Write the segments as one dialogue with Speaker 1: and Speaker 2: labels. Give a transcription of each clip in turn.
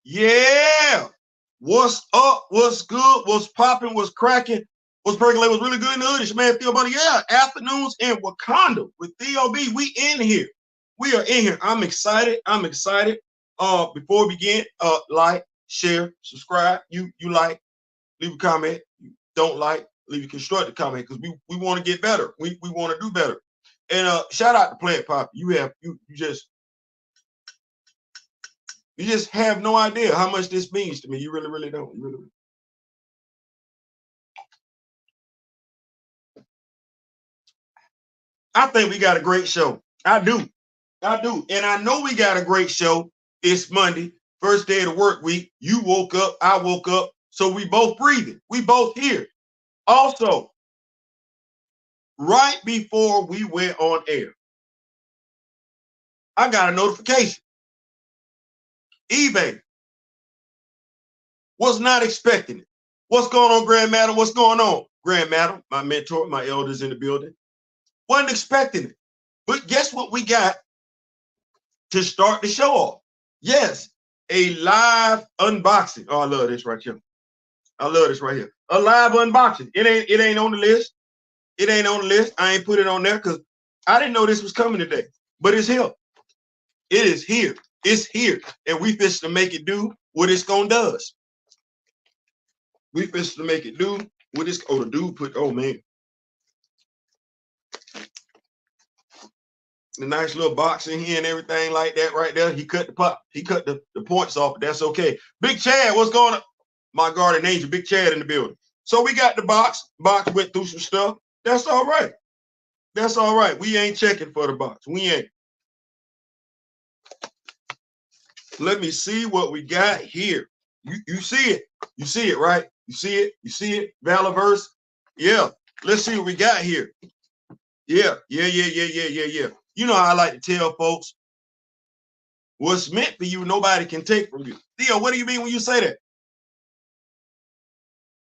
Speaker 1: Yeah. What's up? What's good? What's popping? What's cracking? What's percolating? What's really good in the hood? It's your man Theo Buddy. Yeah, afternoons in Wakanda with Theo B. We in here. We are in here. I'm excited. I'm excited. Before we begin, like, share, subscribe. You like, leave a comment. You don't like, leave a constructive comment because we want to get better. We want to do better. And shout out to Plant Pop. You just have no idea how much this means to me. You really don't. You really. I think we got a great show. I do. And I know we got a great show. It's Monday, first day of the work week. You woke up, I woke up. So we both breathing. We both here. Also, right before we went on air, I got a notification. eBay was not expecting it. What's going on, Grand Madam? What's going on? Grand Madam, my mentor, my elders in the building. Wasn't expecting it. But guess what we got to start the show off? Yes, a live unboxing. Oh, I love this right here. I love this right here. A live unboxing. It ain't on the list. It ain't on the list. I ain't put it on there because I didn't know this was coming today. But it's here. It is here. It's here. And we fixed to make it do what it's gonna does. We fixed to make it do what it's the dude put, oh man. The nice little box in here and everything like that right there. He cut the points off, but that's okay. Big Chad, what's going on? My guardian angel, Big Chad in the building. So we got the box. Box went through some stuff. That's all right. That's all right. We ain't checking for the box. We ain't. Let me see what we got here. You see it. You see it, right? You see it. You see it. Valaverse. Yeah. Let's see what we got here. Yeah. You know how I like to tell folks, what's meant for you, nobody can take from you. Theo, what do you mean when you say that?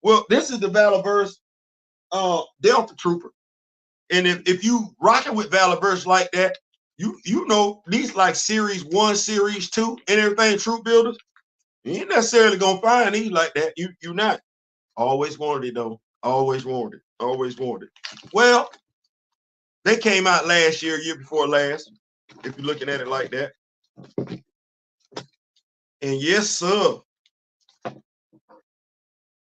Speaker 1: Well, this is the Valaverse Delta Trooper. And if you rocking with Valaverse like that, you know these like series 1, series 2, and everything, troop builders, you ain't necessarily gonna find these like that. You not. Always wanted it though. Always wanted it. Always wanted it. Well, they came out last year before last, if you're looking at it like that. And yes, sir.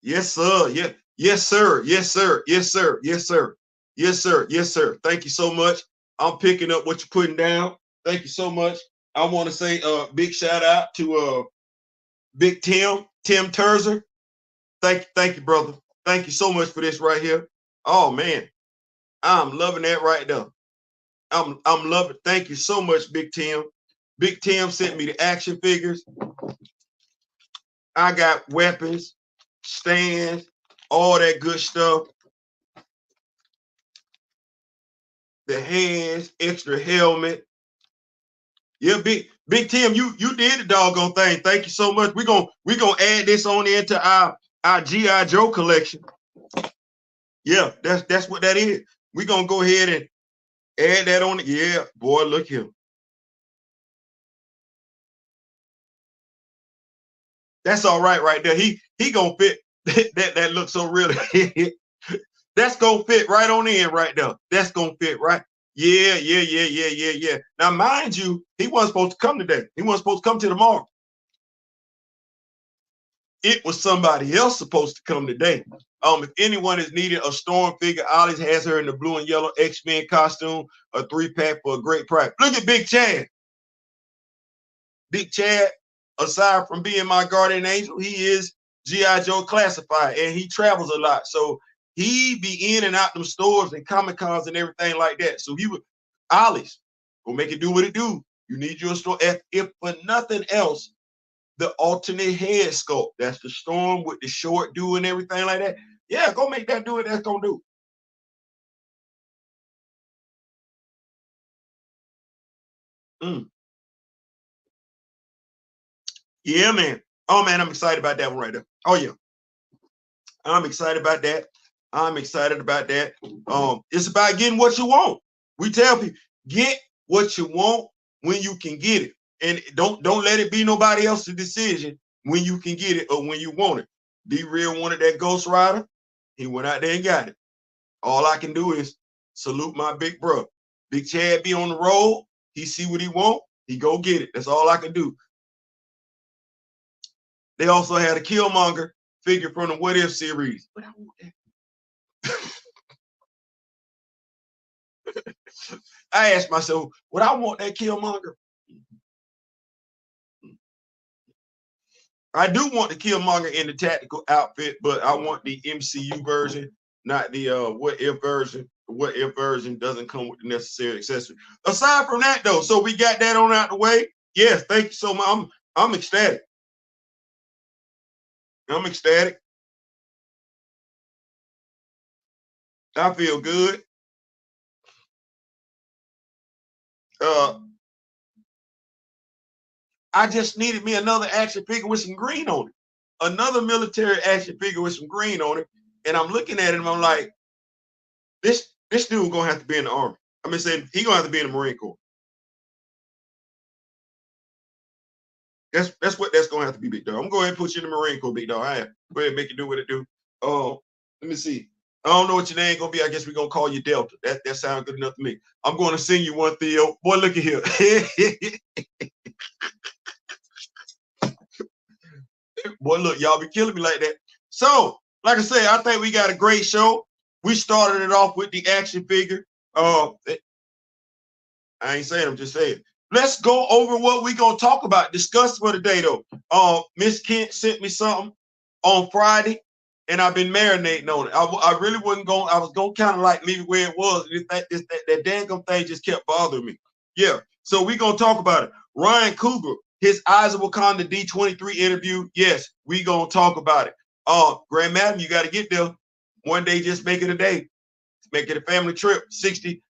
Speaker 1: Yes, sir. Yeah. Yes, sir. Yes, sir. Yes, sir. Yes, sir. Yes, sir. Yes, sir. Thank you so much. I'm picking up what you're putting down. Thank you so much. I want to say big shout out to Big Tim Terzer. Thank you, brother. Thank you so much for this right here. Oh man, I'm loving that right there. I'm loving. Thank you so much, Big Tim. Big Tim sent me the action figures. I got weapons, stands, all that good stuff. The hands, extra helmet. Yeah, Big Tim, you did the doggone thing. Thank you so much. We're gonna add this on into our G.I. Joe collection. Yeah, that's what that is. We're gonna go ahead and add that on. Yeah, boy, look here. That's all right there. He gonna fit. that looks so really. That's gonna fit right on in right there. That's gonna fit right. Yeah. Now, mind you, he wasn't supposed to come today. He wasn't supposed to come to tomorrow. It was somebody else supposed to come today. If anyone is needed a Storm figure, Ollie's has her in the blue and yellow X-Men costume, a 3-pack for a great price. Look at Big Chad. Big Chad, aside from being my guardian angel, he is G.I. Joe classified, and he travels a lot. So he be in and out them stores and Comic Cons and everything like that. So he would, Ollie's, go make it do what it do. You need your store. If for nothing else, the alternate head sculpt. That's the Storm with the short do and everything like that. Yeah, go make that do what that's gonna do. Yeah, man. Oh man, I'm excited about that one right there. Oh yeah. I'm excited about that. I'm excited about that. It's about getting what you want. We tell people, get what you want when you can get it. And don't let it be nobody else's decision when you can get it or when you want it. D-Real wanted that Ghost Rider. He went out there and got it. All I can do is salute my big bro. Big Chad be on the road. He see what he want. He go get it. That's all I can do. They also had a Killmonger figure from the What If series. But I want that. I asked myself, would I want that Killmonger? I do want the Killmonger in the tactical outfit, but I want the MCU version, not the What If version. The What If version doesn't come with the necessary accessory. Aside from that, though, so we got that on out the way. Yes, thank you so much. I'm ecstatic. I'm ecstatic. I feel good. I just needed me another action figure with some green on it. Another military action figure with some green on it. And I'm looking at him, I'm like, this dude gonna have to be in the Army. I mean, saying he gonna have to be in the Marine Corps. That's what that's gonna have to be, big dog. I'm gonna go ahead and put you in the Marine Corps, big dog. All right, go ahead and make it do what it do. Let me see. I don't know what your name gonna be. I guess we're gonna call you Delta. That sounds good enough to me. I'm gonna sing you one, Theo. Boy, look at here. Boy, look, y'all be killing me like that. So, like I said, I think we got a great show. We started it off with the action figure. I ain't saying, I'm just saying. Let's go over what we gonna talk about, discuss for today though. Miss Kent sent me something on Friday, and I've been marinating on it. I really wasn't going. I was gonna kind of like leave it where it was. That dang thing just kept bothering me. Yeah. So we gonna talk about it. Ryan Coogler, his Eyes of Wakanda D23 interview. Yes, we gonna talk about it. Grand Madam, you got to get there. One day, just make it a day. Make it a family trip. 60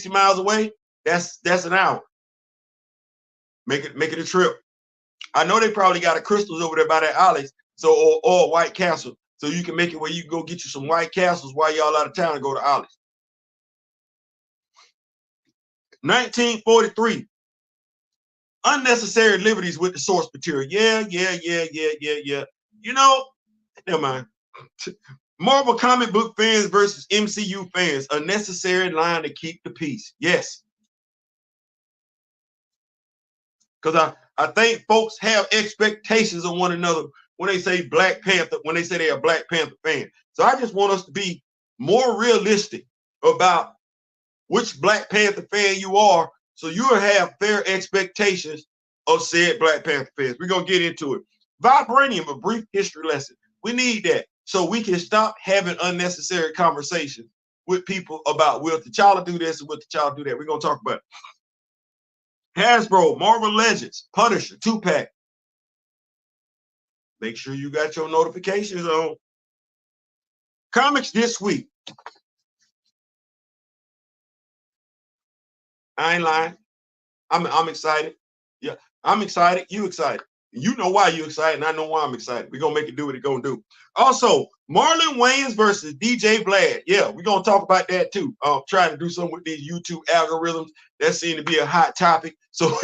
Speaker 1: miles away. That's an hour. Make it a trip. I know they probably got a Crystals over there by that Alex, so or White Castle, so you can make it where you can go get you some White Castles while y'all out of town and go to Alex. 1943. Unnecessary liberties with the source material. Yeah. You know, never mind. Marvel comic book fans versus MCU fans. A necessary line to keep the peace. Yes. Because I think folks have expectations of one another when they say Black Panther, when they say they're a Black Panther fan. So I just want us to be more realistic about which Black Panther fan you are, so you'll have fair expectations of said Black Panther fans. We're going to get into it. Vibranium, a brief history lesson. We need that so we can stop having unnecessary conversations with people about, will T'Challa do this and will T'Challa do that? We're going to talk about it. Hasbro, Marvel Legends, Punisher, 2-pack. Make sure you got your notifications on. Comics this week. I ain't lying. I'm excited. Yeah, I'm excited. You excited. You know why you excited, and I know why I'm excited. We're going to make it do what it's going to do. Also, Marlon Wayans versus DJ Vlad. Yeah, we're going to talk about that too. Trying to do something with these YouTube algorithms. That seemed to be a hot topic. So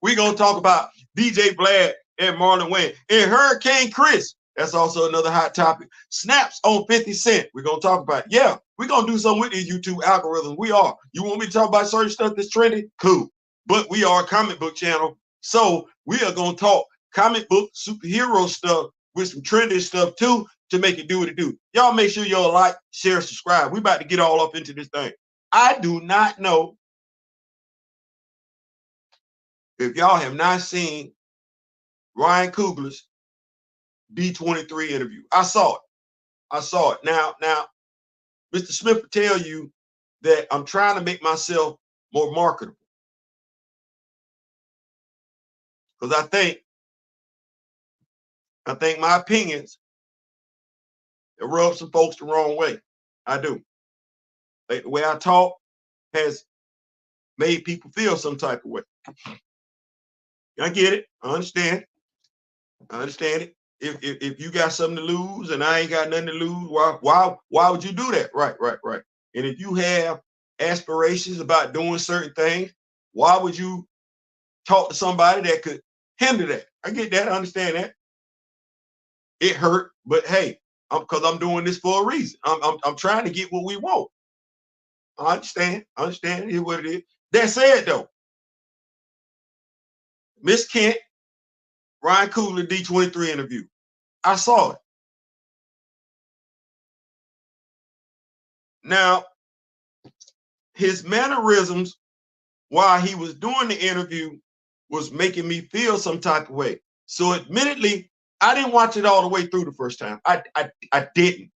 Speaker 1: we're going to talk about DJ Vlad and Marlon Wayans. And Hurricane Chris. That's also another hot topic. Snaps on 50 Cent. We're going to talk about it. Yeah, we're going to do something with these YouTube algorithms. We are. You want me to talk about certain stuff that's trending? Cool. But we are a comic book channel. So we are going to talk comic book superhero stuff with some trendy stuff too to make it do what it do. Y'all make sure y'all like, share, subscribe. We about to get all up into this thing. I do not know if y'all have not seen Ryan Coogler's D23 interview. I saw it. Now, Mr. Smith will tell you that I'm trying to make myself more marketable. Because I think my opinions rub some folks the wrong way. I do. Like the way I talk has made people feel some type of way. I get it. I understand it. If you got something to lose and I ain't got nothing to lose, why would you do that? Right. And if you have aspirations about doing certain things, why would you talk to somebody that could hinder that. I get that. I understand that. It hurt, but hey, because I'm doing this for a reason. I'm trying to get what we want. I understand. I understand. It is what it is. That said, though, Miss Kent, Ryan Coogler, D23 interview. I saw it. Now, his mannerisms while he was doing the interview was making me feel some type of way. So admittedly, I didn't watch it all the way through the first time. I didn't.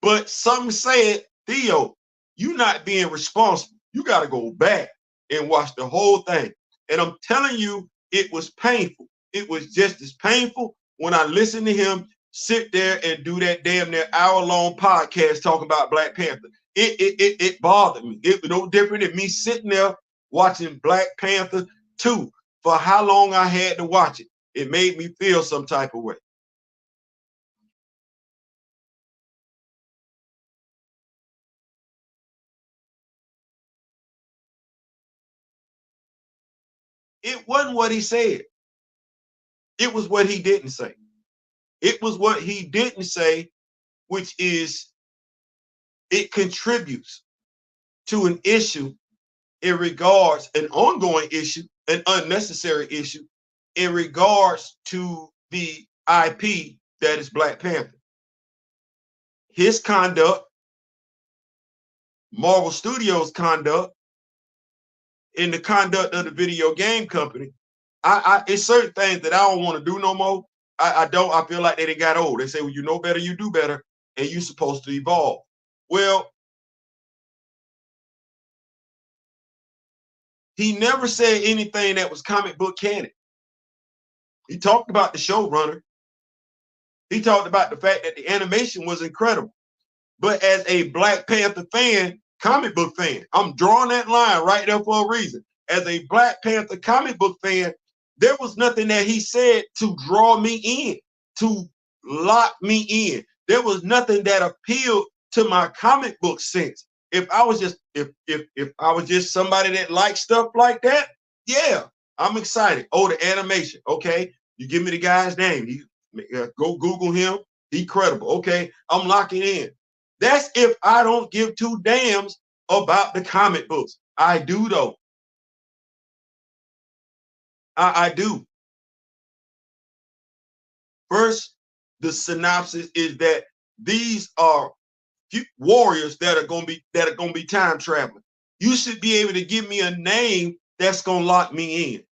Speaker 1: But something said, Theo, you not being responsible. You got to go back and watch the whole thing. And I'm telling you, it was painful. It was just as painful when I listened to him sit there and do that damn near hour-long podcast talking about Black Panther. It bothered me. It was no different than me sitting there watching Black Panther 2 for how long I had to watch it. It made me feel some type of way. It wasn't what he said. It was what he didn't say. It was what he didn't say, which is it contributes to an issue in regards, an ongoing issue, an unnecessary issue in regards to the IP that is Black Panther. His conduct, Marvel Studios' conduct, in the conduct of the video game company, it's certain things that I don't want to do no more. I feel like they got old. They say, well, you know better, you do better, and you're supposed to evolve. Well, he never said anything that was comic book canon. He talked about the showrunner. He talked about the fact that the animation was incredible. But as a Black Panther fan, comic book fan, I'm drawing that line right there for a reason. As a Black Panther comic book fan, there was nothing that he said to draw me in, to lock me in. There was nothing that appealed to my comic book sense. If I was just somebody that likes stuff like that, yeah, I'm excited. Oh, the animation. Okay, you give me the guy's name. Go Google him. He credible. Okay, I'm locking in. That's if I don't give two damns about the comic books. I do though. I do. First, the synopsis is that these are warriors that are gonna be time traveling. You should be able to give me a name that's gonna lock me in.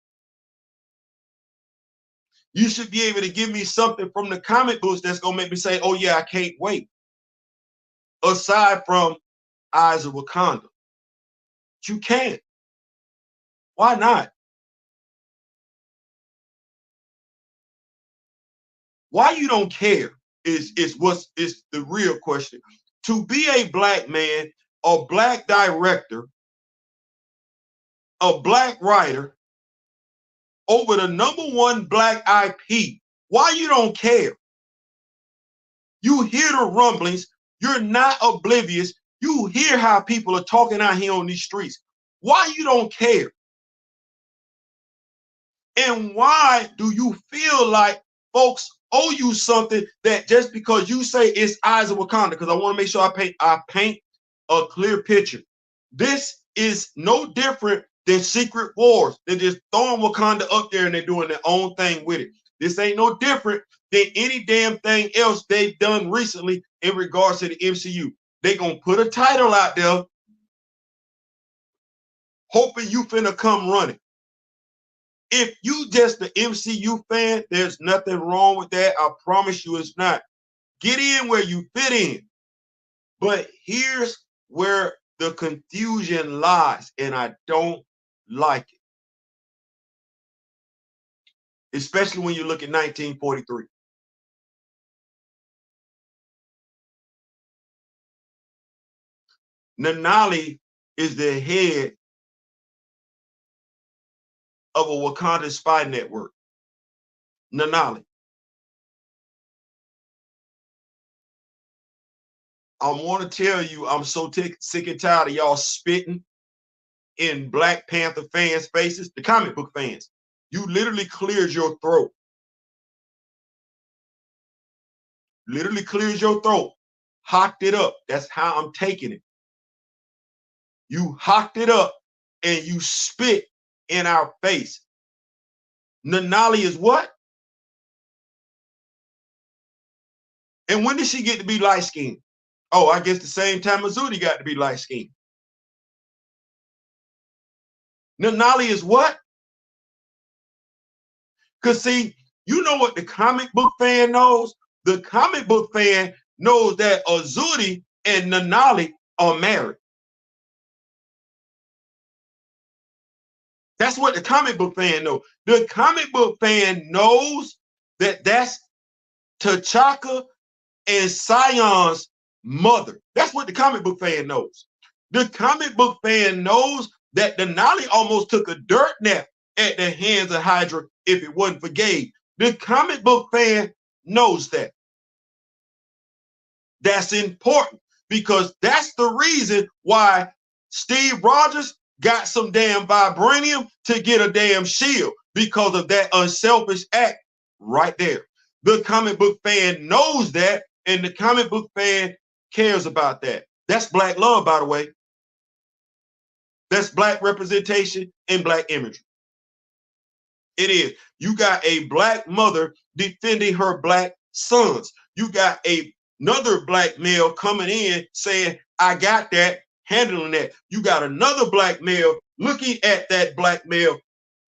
Speaker 1: You should be able to give me something from the comic books that's gonna make me say, "Oh yeah, I can't wait." Aside from Eyes of Wakanda, you can't. Why not? Why you don't care is the real question. To be a Black man, a Black director, a Black writer over the #1 Black IP, why you don't care? You hear the rumblings. You're not oblivious. You hear how people are talking out here on these streets. Why you don't care? And why do you feel like folks owe you something that just because you say it's Eyes of Wakanda? Because I want to make sure I paint a clear picture. This is no different than Secret Wars. They're just throwing Wakanda up there and they're doing their own thing with it. This ain't no different than any damn thing else they've done recently in regards to the MCU. They're going to put a title out there hoping you finna come running. If you just the MCU fan, there's nothing wrong with that. I promise you it's not. Get in where you fit in. But here's where the confusion lies, and I don't like it. Especially when you look at 1943. Nanali is the head of a Wakanda spy network. Nanali. I want to tell you, I'm so sick and tired of y'all spitting in Black Panther fans' faces, the comic book fans. You literally cleared your throat. Literally clears your throat. Hocked it up. That's how I'm taking it. You hocked it up and you spit in our face. Nanali is what? And when did she get to be light-skinned? Oh, I guess the same time Azudi got to be light-skinned. Nanali is what? Because see, you know what the comic book fan knows? The comic book fan knows that Azudi and Nanali are married. That's what the comic book fan knows. The comic book fan knows that that's T'Chaka and Sion's mother. That's what the comic book fan knows. The comic book fan knows that Denali almost took a dirt nap at the hands of Hydra if it wasn't for Gabe. The comic book fan knows that. That's important because that's the reason why Steve Rogers got some damn vibranium to get a damn shield, because of that unselfish act right there. The comic book fan knows that, and the comic book fan cares about that. That's Black love, by the way. That's Black representation and Black imagery. It is. You got a Black mother defending her Black sons. You got another Black male coming in saying, I got that, handling that. You got another Black male looking at that Black male,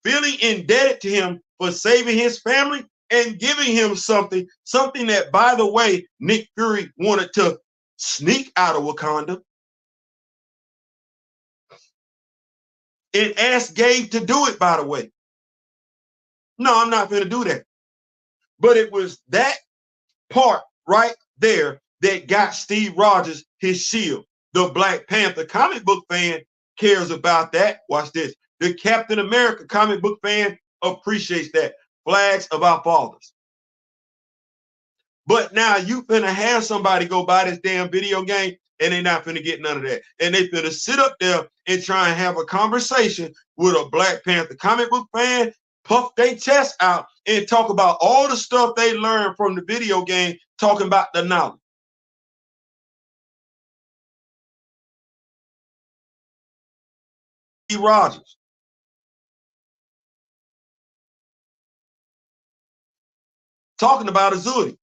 Speaker 1: feeling indebted to him for saving his family and giving him something that, by the way, Nick Fury wanted to sneak out of Wakanda and asked Gabe to do it, by the way. No, I'm not going to do that. But it was that part right there that got Steve Rogers his shield. The Black Panther comic book fan cares about that. Watch this. The Captain America comic book fan appreciates that. Flags of our fathers. But now you finna have somebody go buy this damn video game and they're not finna get none of that. And they finna sit up there and try and have a conversation with a Black Panther comic book fan, puff their chest out and talk about all the stuff they learned from the video game, talking about the knowledge. Rogers. Talking about Azuri.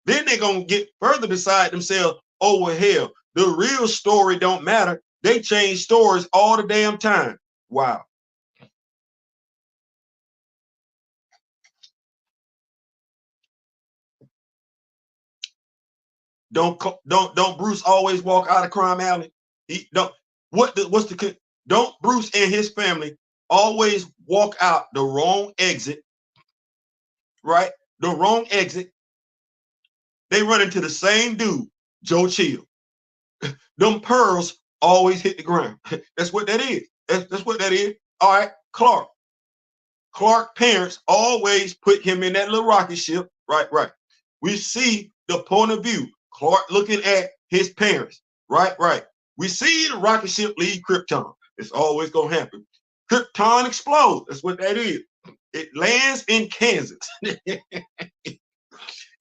Speaker 1: Then they're going to get further beside themselves. Oh, well, hell, the real story don't matter. They change stories all the damn time. Wow. Don't Bruce always walk out of Crime Alley? Don't Bruce and his family always walk out the wrong exit, right? The wrong exit. They run into the same dude, Joe Chill. Them pearls always hit the ground. That's what that is. That's what that is. All right, Clark. Clark's parents always put him in that little rocket ship. Right. We see the point of view. Clark looking at his parents. Right. We see the rocket ship leave Krypton. It's always going to happen. Krypton explodes. That's what that is. It lands in Kansas.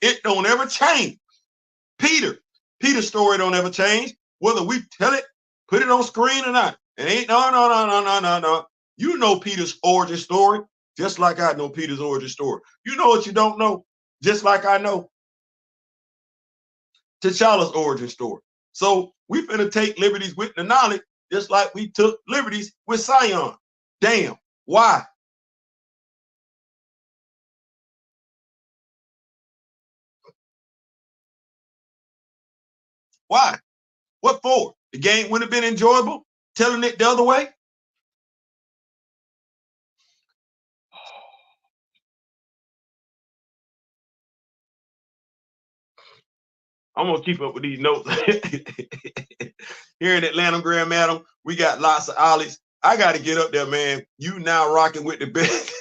Speaker 1: It don't ever change. Peter's story don't ever change. Whether we tell it, put it on screen or not. It ain't no. You know Peter's origin story, just like I know Peter's origin story. You know what you don't know, just like I know T'Challa's origin story. So we finna take liberties with the knowledge, just like we took liberties with Sion. Damn, why? Why? What for? The game wouldn't have been enjoyable telling it the other way? I'm gonna keep up with these notes. Here in Atlanta, Grand Madam, we got lots of ollies. I got to get up there, man. You now rocking with the best.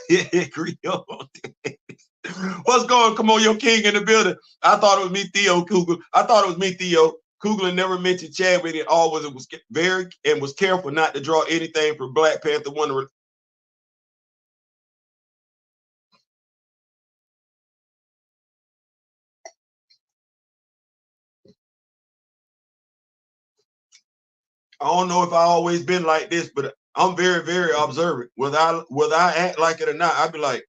Speaker 1: What's going? Come on, your king in the building. I thought it was me, Theo Coogler. I thought it was me, Theo. Coogler never mentioned Chadwick at all. Was very and was careful not to draw anything from Black Panther 1. I don't know if I always been like this, but I'm very, very observant. Whether I act like it or not, I'd be like,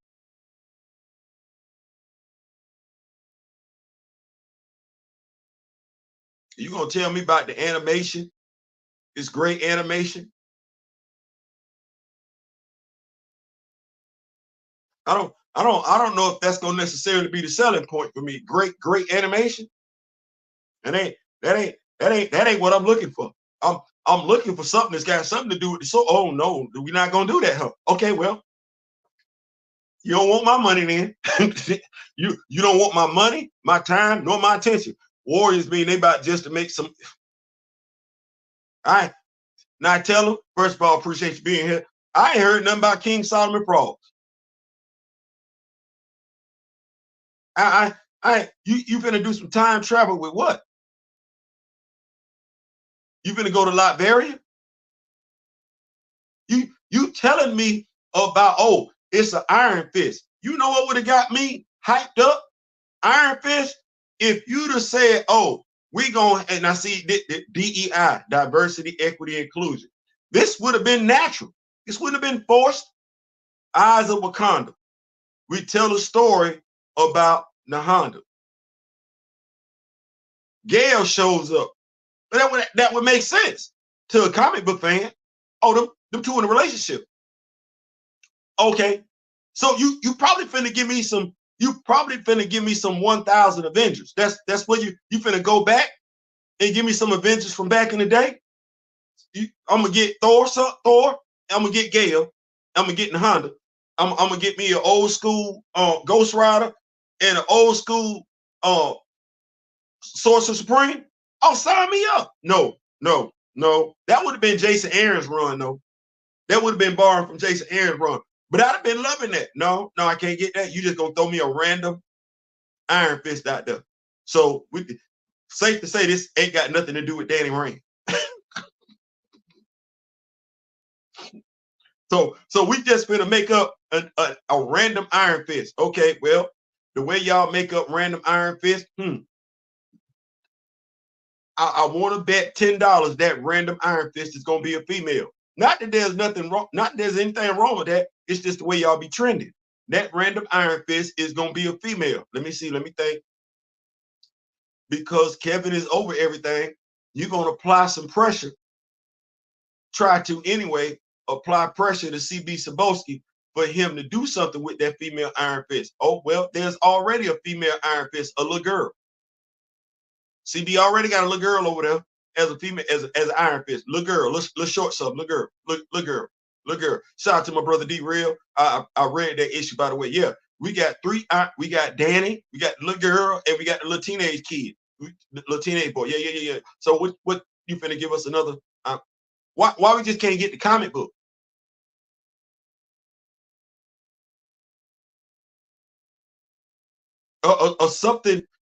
Speaker 1: you gonna tell me about the animation? It's great animation. I don't know if that's gonna necessarily be the selling point for me. Great animation. That ain't what I'm looking for. I'm looking for something that's got something to do with the soul. Oh no, we're not gonna do that, huh? Okay, well, you don't want my money then. you don't want my money, my time, nor my attention. Warriors mean they about just to make some. All right. Now I tell them, first of all, appreciate you being here. I ain't heard nothing about King Solomon frogs. You finna do some time travel with what? You finna go to Latveria? You telling me about, oh, it's an Iron Fist. You know what would have got me hyped up? Iron Fist, if you'd have said, oh, we going, and I see DEI, diversity, equity, inclusion. This would have been natural. This wouldn't have been forced. Eyes of Wakanda. We tell a story about Nahanda. Gale shows up. But that would make sense to a comic book fan. Oh, them two in a relationship. Okay. So you probably finna give me some, 1,000 Avengers. That's what you finna go back and give me some Avengers from back in the day. I'm gonna get Thor, I'm gonna get Gale, I'm gonna get Honda, I'm gonna get me an old school Ghost Rider and an old school Sorcerer Supreme. Oh, sign me up. No. That would have been Jason Aaron's run, though. That would have been borrowed from Jason Aaron's run. But I'd have been loving that. No, I can't get that. You just gonna throw me a random Iron Fist out there. So safe to say this ain't got nothing to do with Danny Rand. So we just gonna make up a random Iron Fist. Okay, well, the way y'all make up random Iron Fist, I want to bet $10 that random Iron Fist is gonna be a female. Not that there's nothing wrong, not that there's anything wrong with that. It's just the way y'all be trending. That random Iron Fist is gonna be a female. Let me see. Let me think. Because Kevin is over everything, you're gonna apply some pressure. Try to anyway apply pressure to CB Cebulski for him to do something with that female Iron Fist. Oh well, there's already a female Iron Fist, a little girl. CB already got a little girl over there as a female, as an Iron Fist. Little girl, little short sub, little girl. Shout out to my brother D Real. I read that issue, by the way. Yeah, we got three. We got Danny, we got the little girl, and we got the little teenage kid, the little teenage boy. Yeah. So what you finna give us another? Why we just can't get the comic book?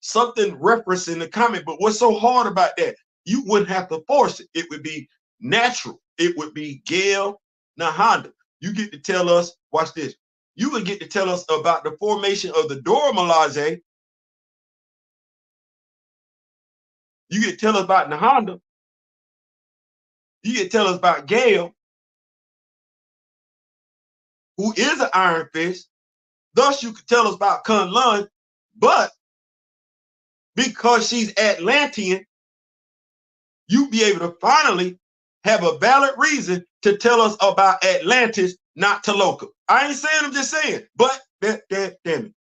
Speaker 1: Something referencing the comic book. What's so hard about that? You wouldn't have to force it. It would be natural. It would be Gale Nahanda. You get to tell us, watch this. You would get to tell us about the formation of the Dora Milaje. You get to tell us about Nahanda. You get to tell us about Gale, who is an Iron Fist. Thus, you could tell us about Kunlun, but because she's Atlantean, you be able to finally have a valid reason to tell us about Atlantis, not Taloka. I ain't saying, I'm just saying, but damn it.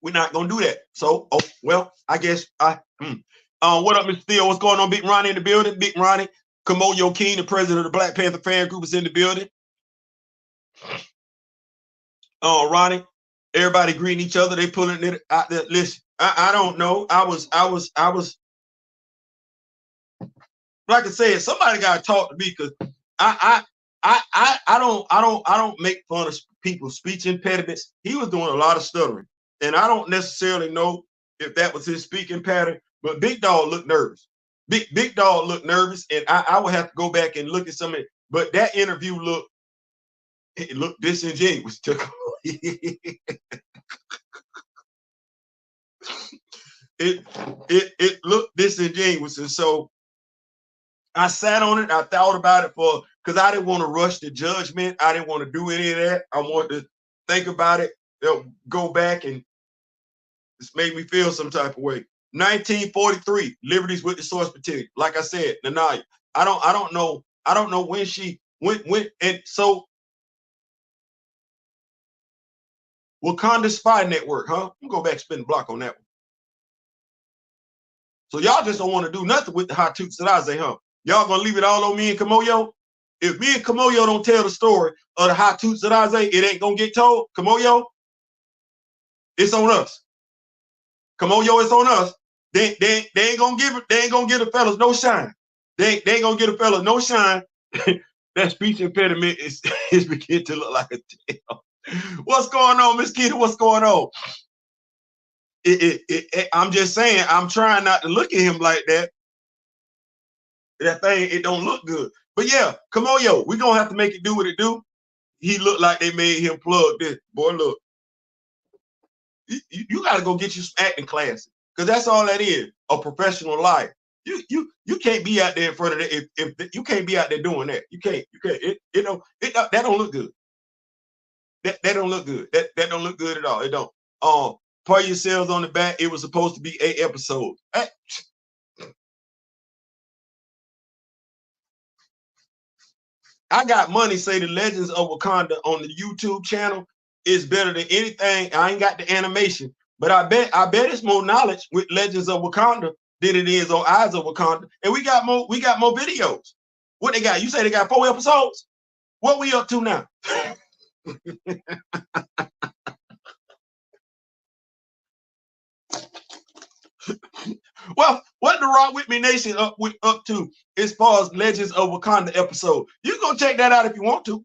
Speaker 1: We're not gonna do that. So, oh well, I guess what up, Mr. Theo? What's going on? Big Ronnie in the building. Big Ronnie, Kamoyo King, the president of the Black Panther fan group, is in the building. Ronnie, everybody greeting each other. They pulling it out there. Listen, I don't know. I was. like I said, somebody got to talk to me because I don't make fun of people's speech impediments. He was doing a lot of stuttering, and I don't necessarily know if that was his speaking pattern. But Big Dog looked nervous. Big Dog looked nervous, and I would have to go back and look at some of it. But that interview looked disingenuous. it looked disingenuous, and so I sat on it. I thought about it because I didn't want to rush the judgment. I didn't want to do any of that. I wanted to think about it, go back, and this made me feel some type of way. 1943, Liberties with the source material. Like I said, Nanaya. I don't know when she went, and so Wakanda Spy Network, huh? I'm gonna go back and spin the block on that one. So y'all just don't want to do nothing with the hot toots that I say, huh? Y'all gonna leave it all on me and Kamoyo? If me and Kamoyo don't tell the story of the hot toots that I say, it ain't gonna get told. Kamoyo, it's on us. Kamoyo, it's on us. They ain't gonna give it. They ain't gonna give the fellas no shine. They ain't gonna give the fellas no shine. That speech impediment is beginning to look like a tail. What's going on, Miss Kitty? What's going on? I'm just saying, I'm trying not to look at him like that. That thing, it don't look good. But yeah, Kamoyo, we gonna have to make it do what it do. He looked like they made him plug this. Boy, look. You got to go get you some acting classes, because that's all that is, a professional life. You can't be out there in front of that. If you can't be out there doing that, you can't. That don't look good. That don't look good. That don't look good at all. It don't. Part yourselves on the back. It was supposed to be 8 episodes. I got money say the Legends of Wakanda on the YouTube channel is better than anything. I ain't got the animation, but I bet it's more knowledge with Legends of Wakanda than it is on Eyes of Wakanda. And we got more videos. What they got? You say they got 4 episodes? What we up to now? Well, what the Rock With Me Nation up to as far as Legends of Wakanda episode? You can go check that out if you want to.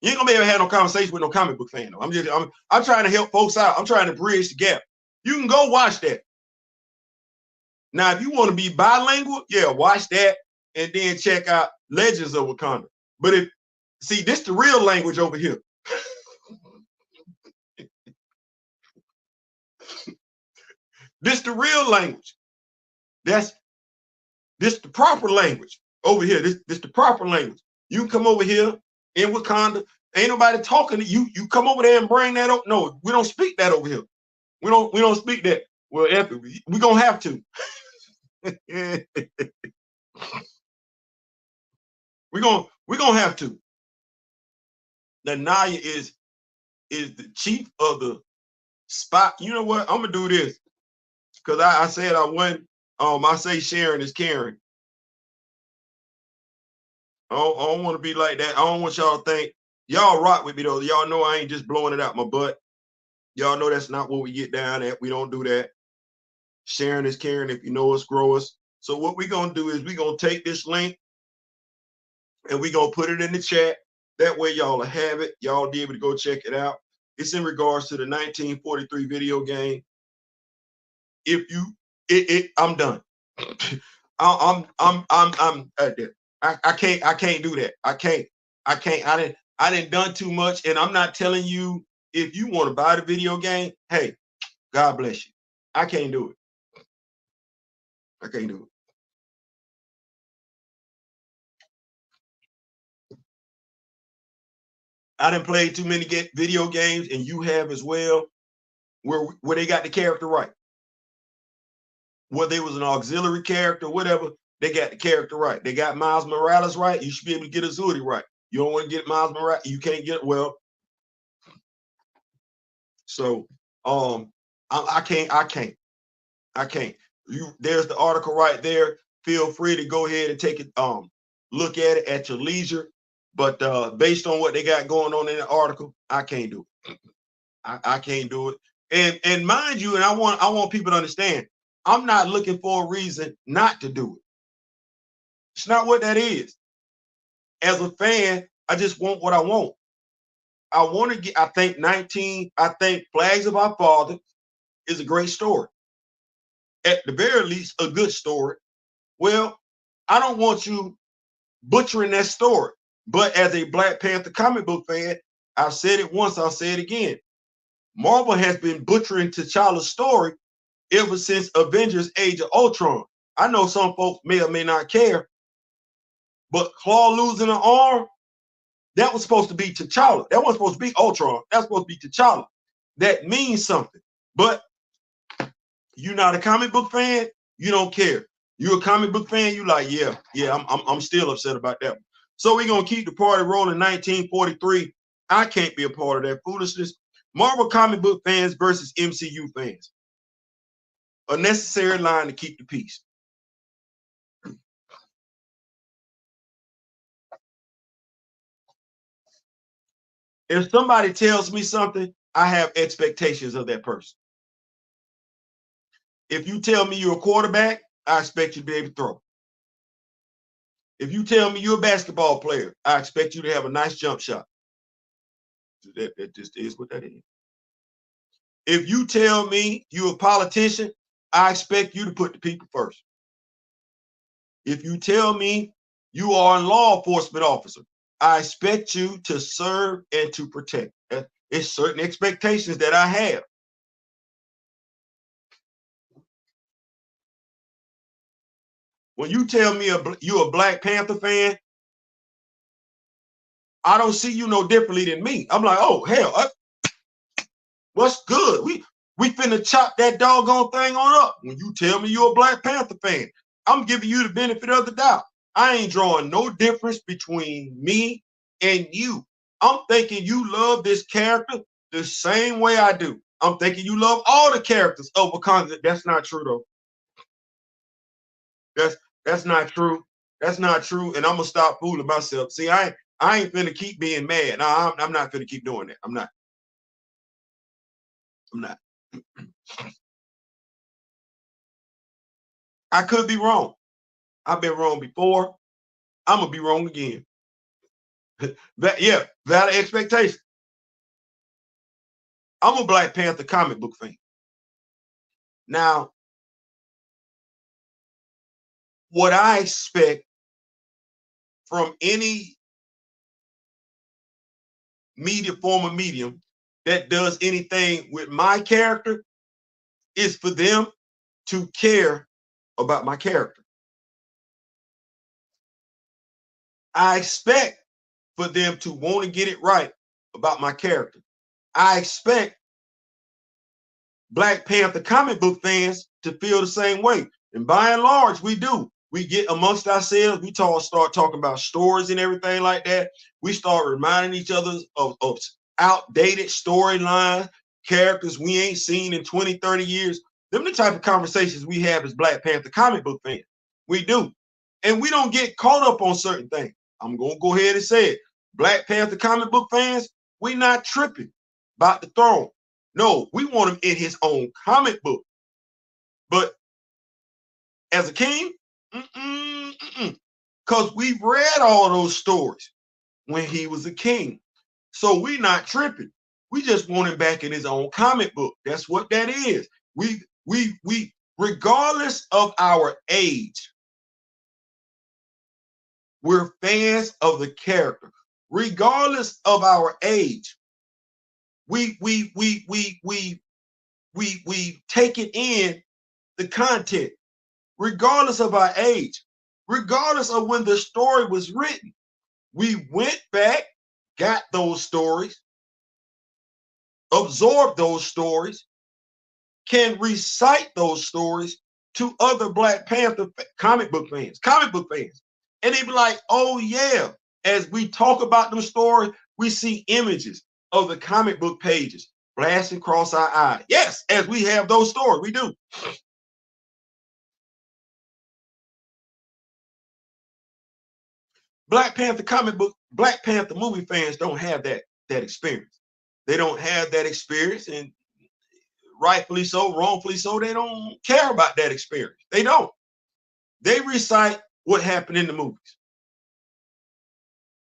Speaker 1: You ain't gonna be able to have no conversation with no comic book fan though. I'm trying to help folks out. I'm trying to bridge the gap. You can go watch that. Now, if you want to be bilingual, yeah, watch that and then check out Legends of Wakanda. But this the real language over here. This the real language. This the proper language over here. This the proper language. You can come over here in Wakanda. Ain't nobody talking to you. You come over there and bring that up. No, we don't speak that over here. We don't speak that. Well, we gonna have to. We're gonna have to. That Naya is the chief of the spot. You know what? I'm gonna do this because I said I won. I say sharing is caring. I don't want to be like that. I don't want y'all to think y'all rock with me though. Y'all know I ain't just blowing it out my butt. Y'all know that's not what we get down at. We don't do that. Sharing is caring. If you know us, grow us. So what we're gonna do is we're gonna take this link and we're gonna put it in the chat. That way y'all will have it. Y'all will be able to go check it out. It's in regards to the 1943 video game. If you I'm done. I'm I can't do that. I can't. I didn't done too much, and I'm not telling you if you want to buy the video game. Hey, God bless you. I can't do it. I can't do it. I didn't play too many video games, and you have as well, where they got the character right. Whether it was an auxiliary character, whatever, they got the character right. They got Miles Morales right. You should be able to get Azuri right. You don't want to get Miles Morales, you can't get well. So I can't. There's the article right there. Feel free to go ahead and take it, look at it at your leisure. But based on what they got going on in the article, I can't do it. I can't do it. And mind you, and I want people to understand, I'm not looking for a reason not to do it. It's not what that is. As a fan, I just want what I want. I want to get, I think Flags of Our Father is a great story. At the very least, a good story. Well, I don't want you butchering that story. But as a Black Panther comic book fan, I've said it once, I'll say it again. Marvel has been butchering T'Challa's story ever since Avengers Age of Ultron. I know some folks may or may not care, but Claw losing an arm, that was supposed to be T'Challa. That wasn't supposed to be Ultron. That's supposed to be T'Challa. That means something. But you're not a comic book fan, you don't care. You're a comic book fan, you like, I'm still upset about that one. So we're gonna keep the party rolling. 1943. I can't be a part of that foolishness. Marvel comic book fans versus MCU fans. A necessary line to keep the peace. If somebody tells me something, I have expectations of that person. If you tell me you're a quarterback, I expect you to be able to throw. If you tell me you're a basketball player, I expect you to have a nice jump shot. That just is what that is. If you tell me you're a politician, I expect you to put the people first. If you tell me you are a law enforcement officer, I expect you to serve and to protect. It's certain expectations that I have. When you tell me you're a Black Panther fan, I don't see you no differently than me. I'm like, oh, hell, what's good? We finna chop that doggone thing on up. When you tell me you're a Black Panther fan, I'm giving you the benefit of the doubt. I ain't drawing no difference between me and you. I'm thinking you love this character the same way I do. I'm thinking you love all the characters of Wakanda. That's not true, though. That's not true. That's not true. And I'm gonna stop fooling myself. See, I ain't finna keep being mad. No, I'm not finna keep doing that. I'm not. I could be wrong. I've been wrong before. I'm gonna be wrong again. Valid expectation. I'm a Black Panther comic book fan. Now, what I expect from any form of medium that does anything with my character is for them to care about my character. I expect for them to want to get it right about my character. I expect Black Panther comic book fans to feel the same way. And by and large, we do. We get amongst ourselves, we start talking about stories and everything like that. We start reminding each other of outdated storylines, characters we ain't seen in 20, 30 years. Them the type of conversations we have as Black Panther comic book fans. We do. And we don't get caught up on certain things. I'm going to go ahead and say it. Black Panther comic book fans, we not tripping about the throne. No, we want him in his own comic book. But as a king, because we've read all those stories when he was a king. So we not tripping. We just want him back in his own comic book. That's what that is. We regardless of our age, we're fans of the character. Regardless of our age, we take it in the content, regardless of our age, regardless of when the story was written. We went back, got those stories, absorbed those stories, can recite those stories to other Black Panther comic book fans. And they be like, oh yeah, as we talk about them stories, we see images of the comic book pages blasting across our eye. Yes, as we have those stories, we do. Black Panther movie fans don't have that experience. They don't have that experience, and rightfully so, wrongfully so, they don't care about that experience. They don't. They recite what happened in the movies.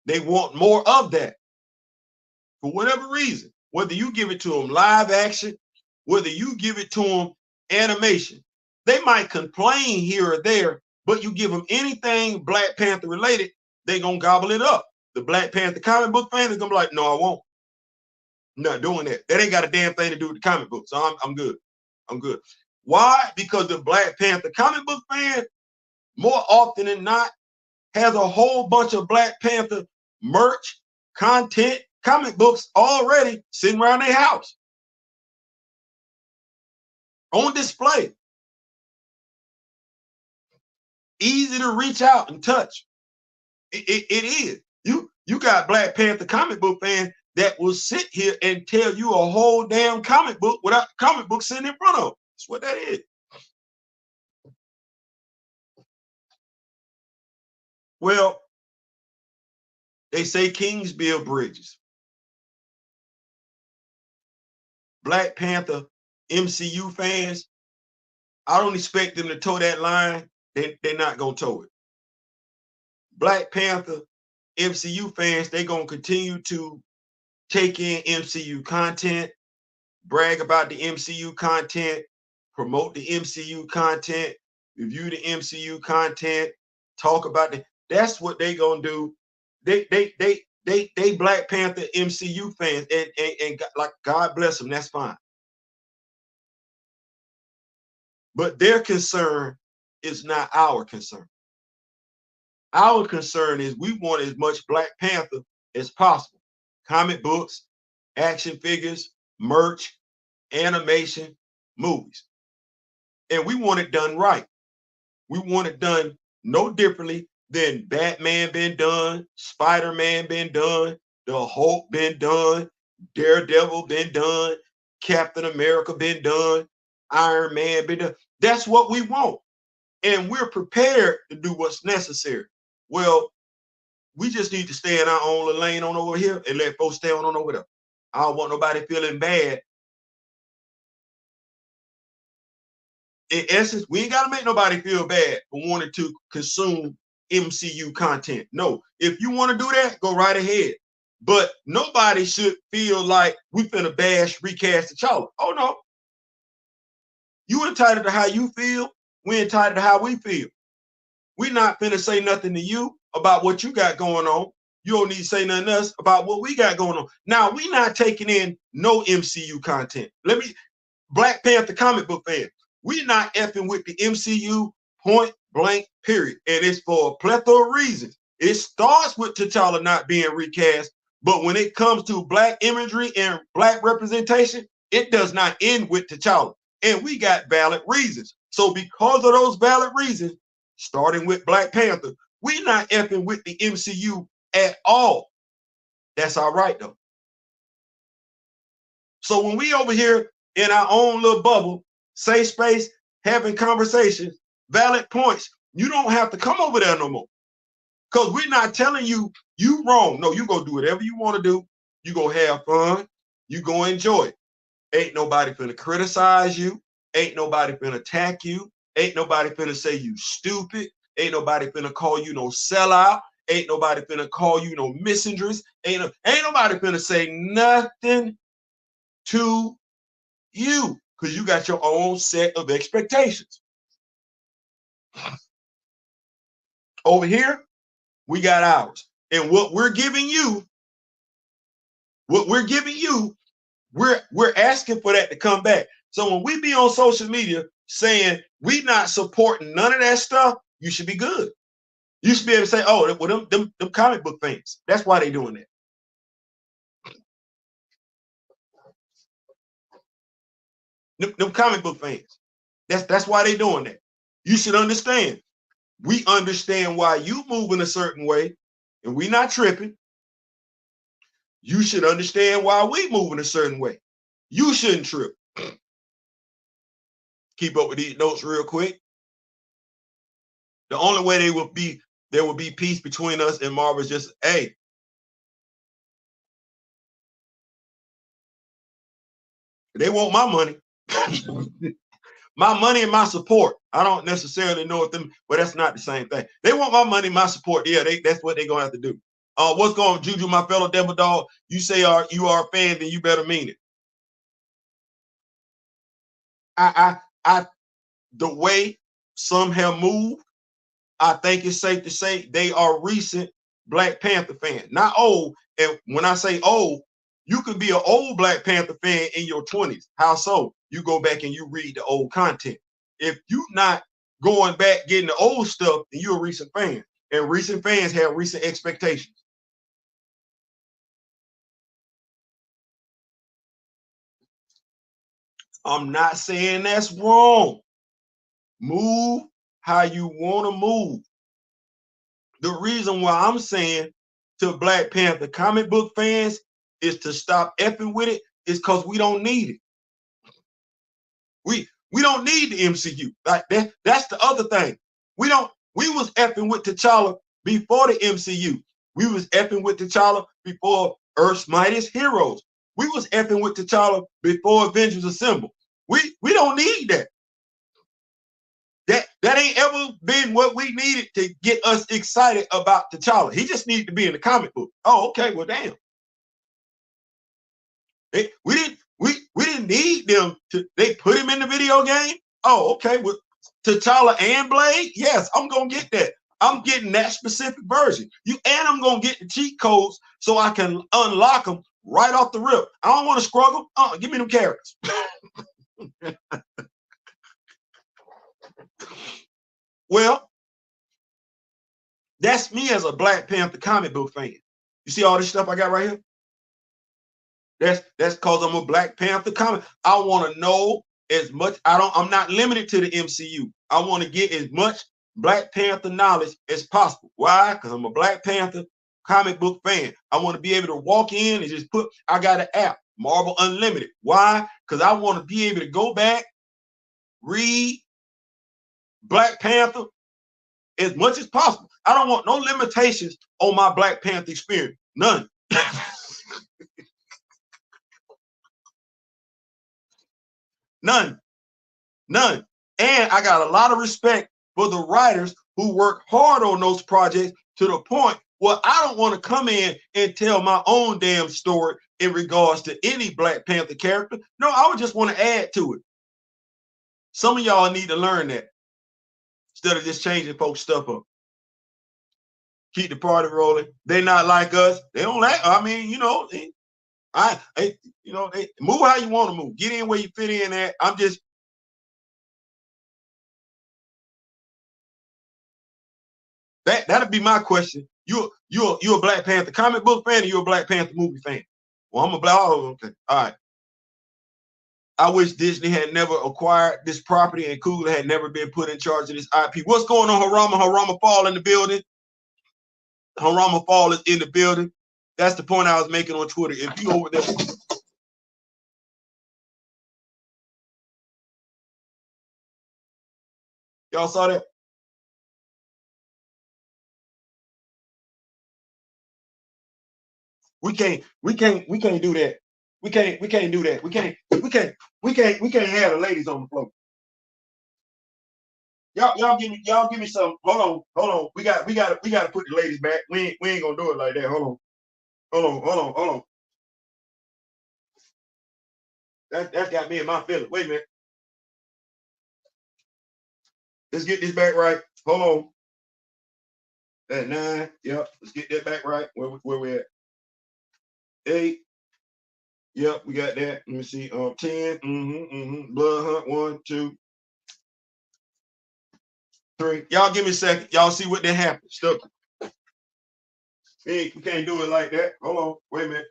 Speaker 1: They want more of that for whatever reason. Whether you give it to them live action, whether you give it to them animation, they might complain here or there, but you give them anything Black Panther related, they gonna gobble it up. The Black Panther comic book fan is gonna be like, no, I won't. I'm not doing that. That ain't got a damn thing to do with the comic book. So I'm good. I'm good. Why? Because the Black Panther comic book fan, more often than not, has a whole bunch of Black Panther merch, content, comic books already sitting around their house on display. Easy to reach out and touch. It is. You got Black Panther comic book fans that will sit here and tell you a whole damn comic book without the comic book sitting in front of them. That's what that is. Well, they say kings build bridges. Black Panther MCU fans, I don't expect them to toe that line. They're not going to toe it. Black Panther MCU fans, they're going to continue to take in MCU content, brag about the MCU content, promote the MCU content, review the MCU content, talk about the. That's what they gonna do. They Black Panther MCU fans, and like God bless them. That's fine. But their concern is not our concern. Our concern is we want as much Black Panther as possible. Comic books, action figures, merch, animation, movies. And we want it done right. We want it done no differently than Batman been done, Spider-Man been done, the Hulk been done, Daredevil been done, Captain America been done, Iron Man been done. That's what we want. And we're prepared to do what's necessary. Well, we just need to stay in our own little lane on over here and let folks stay on over there. I don't want nobody feeling bad. In essence, we ain't got to make nobody feel bad for wanting to consume MCU content. No, if you want to do that, go right ahead. But nobody should feel like we finna bash recast T'Challa. Oh no. You entitled to how you feel. We entitled to how we feel. We're not finna say nothing to you about what you got going on. You don't need to say nothing to us about what we got going on. Now, we not taking in no MCU content. Black Panther comic book fan, we're not effing with the MCU point blank, period. And it's for a plethora of reasons. It starts with T'Challa not being recast, but when it comes to Black imagery and Black representation, it does not end with T'Challa. And we got valid reasons. So because of those valid reasons, starting with Black Panther, we're not effing with the MCU at all. That's all right, though. So when we over here in our own little bubble, safe space, having conversations, valid points, you don't have to come over there no more. Because we're not telling you you wrong. No, you go do whatever you want to do. You go have fun. You go enjoy it. Ain't nobody finna criticize you. Ain't nobody finna attack you. Ain't nobody finna say you stupid. Ain't nobody finna call you no sellout. Ain't nobody finna call you no misandrist. Ain't nobody finna say nothing to you because you got your own set of expectations. Over here, we got ours. And what we're giving you, we're asking for that to come back. So when we be on social media saying we not supporting none of that stuff, you should be good. You should be able to say, oh, well, them comic book fans. That's why they doing that. Them comic book fans. That's why they doing that. You should understand. We understand why you moving a certain way, and we not tripping. You should understand why we moving a certain way. You shouldn't trip. Keep up with these notes real quick. The only way there will be peace between us and Marvel is just, hey, they want my money. my money and my support. I don't necessarily know what them, but that's not the same thing. They want my money, my support. Yeah, that's what they're gonna have to do. What's going on, Juju, my fellow devil dog? You say you are a fan, then you better mean it. I the way some have moved, I think it's safe to say they are recent Black Panther fans, not old. And when I say old, you could be an old Black Panther fan in your 20s. How so? You go back and you read the old content. If you're not going back getting the old stuff, then you're a recent fan. And recent fans have recent expectations. I'm not saying that's wrong. Move how you want to move. The reason why I'm saying to Black Panther comic book fans is to stop effing with it is because we don't need it. We don't need the MCU. Like that's the other thing. We was effing with T'Challa before the MCU. We was effing with T'Challa before Earth's Mightiest Heroes. We was effing with T'Challa before Avengers Assemble. We don't need that. That ain't ever been what we needed to get us excited about T'Challa. He just needed to be in the comic book. Oh, okay, well, damn. We didn't need them to. They put him in the video game. Oh, okay. Well, T'Challa and Blade. Yes, I'm gonna get that. I'm getting that specific version. I'm gonna get the cheat codes so I can unlock them right off the rip. I don't want to struggle. Give me them characters. Well, that's me as a Black Panther comic book fan. You see all this stuff I got right here? That's because I'm a Black Panther comic. I want to know as much. I'm not limited to the MCU. I want to get as much Black Panther knowledge as possible. Why? Because I'm a Black Panther comic book fan. I want to be able to walk in and just I got an app, Marvel Unlimited. Why? Because I want to be able to go back, read Black Panther as much as possible. I don't want no limitations on my Black Panther experience. None. None. And I got a lot of respect for the writers who work hard on those projects to the point where I don't want to come in and tell my own damn story in regards to any Black Panther character. No, I would just want to add to it. Some of y'all need to learn that instead of just changing folks' stuff up. Keep the party rolling. They not like us. They don't like. I mean, move how you want to move. Get in where you fit in at. I'm just. That'd be my question. You're a Black Panther comic book fan, or you're a Black Panther movie fan? Well, I'm a Black. Oh, okay, all right. I wish Disney had never acquired this property and Coogler had never been put in charge of this IP. What's going on, Harama? Harama Fall in the building. Harama Fall is in the building. That's the point I was making on Twitter. If you over there, y'all saw that? We can't do that. We can't do that. We can't have the ladies on the floor. Y'all give me some. Hold on. We got to put the ladies back. We ain't gonna do it like that. Hold on. That's got me in my feelings. Wait a minute. Let's get this back right. Hold on. At 9. Yep. Let's get that back right. Where we at? 8. Yep, we got that. Let me see. 10. Blood hunt. 1, 2, 3. Y'all give me a second. Y'all see what that happened. Stuff. Hey, we can't do it like that. Hold on. Wait a minute.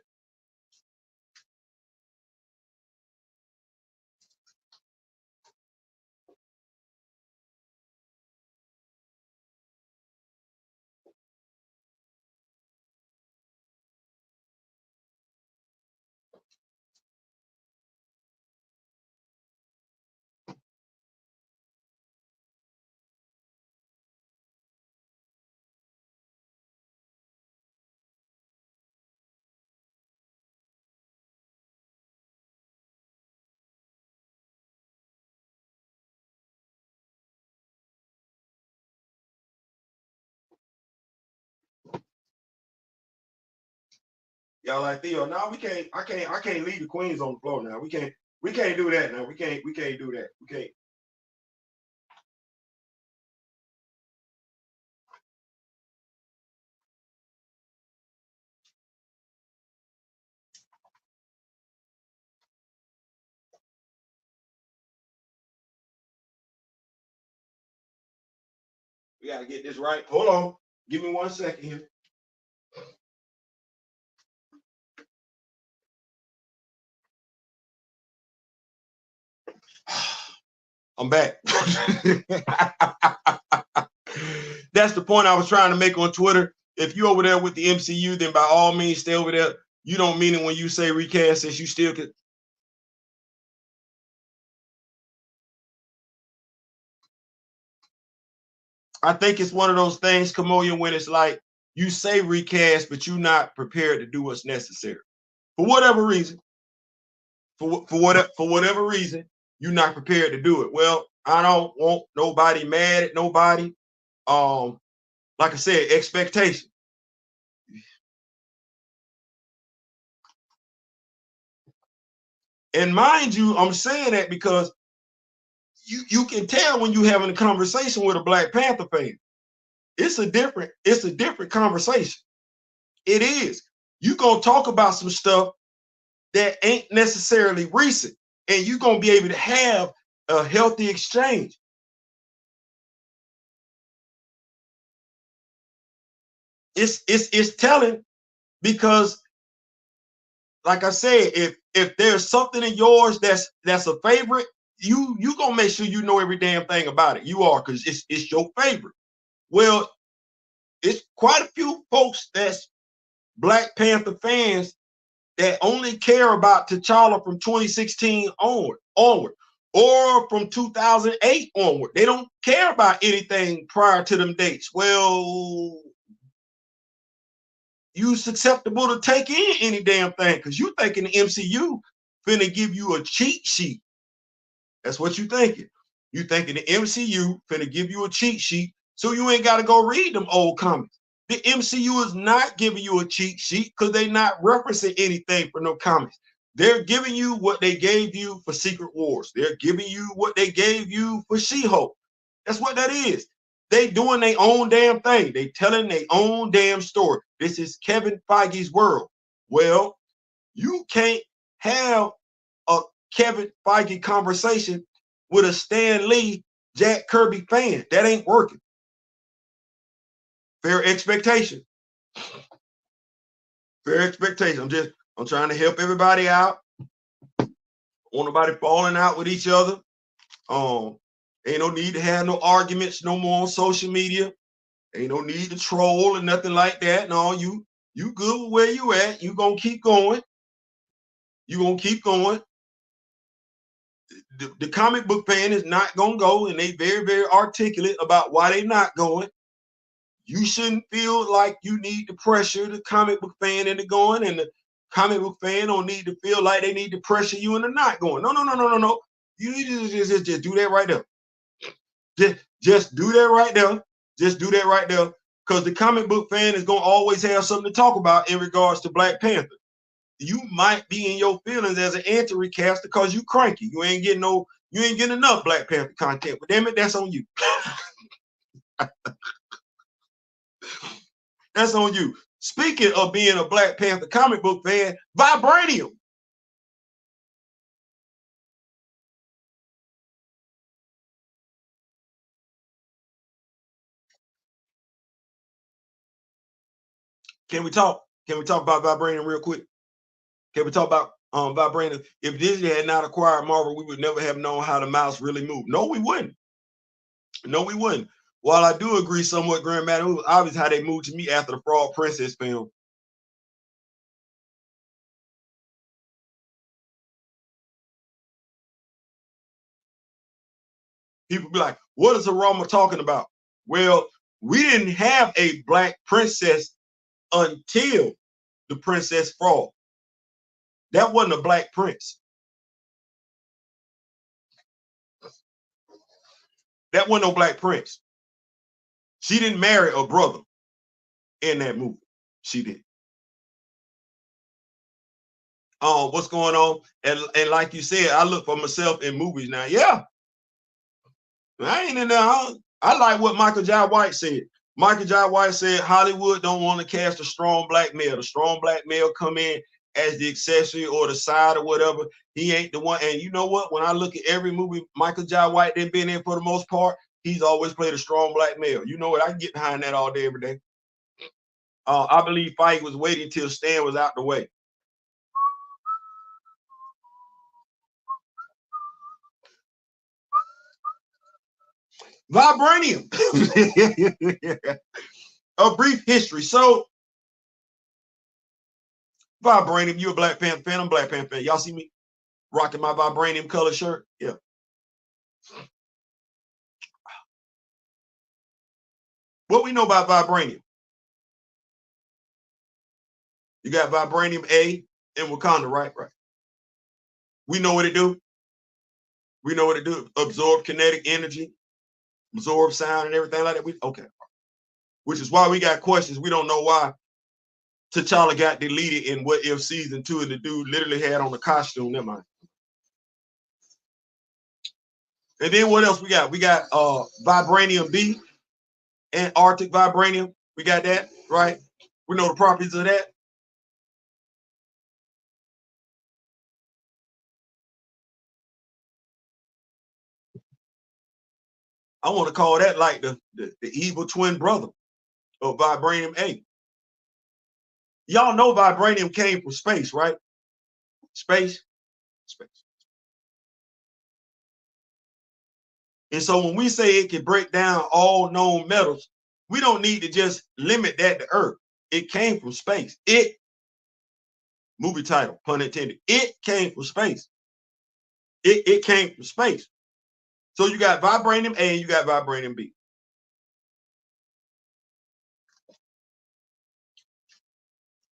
Speaker 1: Y'all like Theo? No, we can't. I can't leave the queens on the floor now. We can't do that now. We can't do that. We can't. We gotta get this right. Hold on. Give me 1 second here. I'm back. That's the point I was trying to make on Twitter. If you're over there with the MCU, then by all means stay over there. You don't mean it when you say recast, since you still could. I think it's one of those things, Camoya, when it's like you say recast, but you're not prepared to do what's necessary for whatever reason. For whatever reason, you're not prepared to do it. Well, I don't want nobody mad at nobody. Like I said, expectation. And mind you, I'm saying that because you can tell when you're having a conversation with a Black Panther fan. It's a different conversation. It is. You're gonna talk about some stuff that ain't necessarily recent, and you're gonna be able to have a healthy exchange. It's telling, because like I said, if there's something in yours that's a favorite, you gonna make sure you know every damn thing about it. You are, because it's your favorite. Well, it's quite a few folks that's Black Panther fans that only care about T'Challa from 2016 onward, or from 2008 onward. They don't care about anything prior to them dates. Well, you susceptible to take in any damn thing, because you thinking the MCU finna give you a cheat sheet. That's what you thinking. You thinking the MCU finna give you a cheat sheet, so you ain't got to go read them old comics. The MCU is not giving you a cheat sheet, because they not referencing anything for no comics. They're giving you what they gave you for Secret Wars. They're giving you what they gave you for She-Hulk. That's what that is. They doing their own damn thing. They telling their own damn story. This is Kevin Feige's world. Well, you can't have a Kevin Feige conversation with a Stan Lee, Jack Kirby fan. That ain't working. Fair expectation. Fair expectation. I'm trying to help everybody out. Want nobody falling out with each other. Ain't no need to have no arguments no more on social media. Ain't no need to troll or nothing like that. No, you good with where you at. You gonna keep going. You gonna keep going. The comic book fan is not gonna go, and they very, very articulate about why they not going. You shouldn't feel like you need to pressure the comic book fan into going, and the comic book fan don't need to feel like they need to pressure you into not going. No. You need to just do that right there. Just do that right there. Just do that right there. Because the comic book fan is gonna always have something to talk about in regards to Black Panther. You might be in your feelings as an anti-recast because you cranky. You ain't getting enough Black Panther content. But damn it, that's on you. That's on you. Speaking of being a Black Panther comic book fan, Vibranium. Can we talk? Can we talk about Vibranium real quick? Can we talk about Vibranium? If Disney had not acquired Marvel, we would never have known how the mouse really moved. No, we wouldn't. No, we wouldn't. While I do agree somewhat, Grandmaster, it was obvious how they moved to me after the Frog Princess film. People be like, what is Aroma talking about? Well, we didn't have a Black princess until the Princess Frog. That wasn't a Black prince. That wasn't no Black prince. She didn't marry a brother in that movie. She did. what's going on. And like you said, I look for myself in movies now. Yeah, I ain't in there. I like what Michael Jai White said. Michael Jai White said Hollywood don't want to cast a strong black male. The strong black male come in as the accessory or the side or whatever. He ain't the one. And you know what? When I look at every movie Michael Jai White done been in for the most part, he's always played a strong black male. You know what? I can get behind that all day, every day. I believe Feige was waiting till Stan was out the way. Vibranium. A brief history. So, Vibranium, you a Black Panther fan? I'm Black Panther fan. Y'all see me rocking my Vibranium color shirt? Yeah. What we know about Vibranium? You got Vibranium A in Wakanda, right? Right. We know what it do. We know what it do. Absorb kinetic energy, absorb sound and everything like that. Okay. Which is why we got questions. We don't know why T'Challa got deleted in What If season 2, and the dude literally had on the costume. Never mind. And then what else we got? We got Vibranium B, Antarctic Vibranium. We got that, right? We know the properties of that. I want to call that like the evil twin brother of Vibranium A. Y'all know Vibranium came from space, right? Space. And so when we say it can break down all known metals, we don't need to just limit that to Earth. It came from space. Movie title, pun intended. It came from space. It came from space. So you got Vibranium A and you got Vibranium B.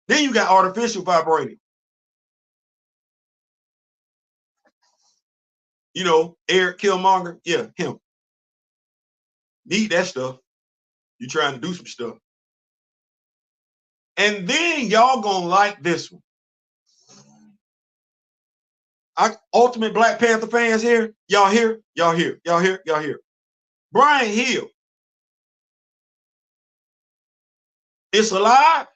Speaker 1: Then you got artificial vibranium. You know, Eric Killmonger. Yeah, him. Need that stuff. You trying to do some stuff. And then y'all gonna like this one. Ultimate Black Panther fans here. Y'all here? Y'all here? Y'all here? Y'all here? Brian Hill. It's alive.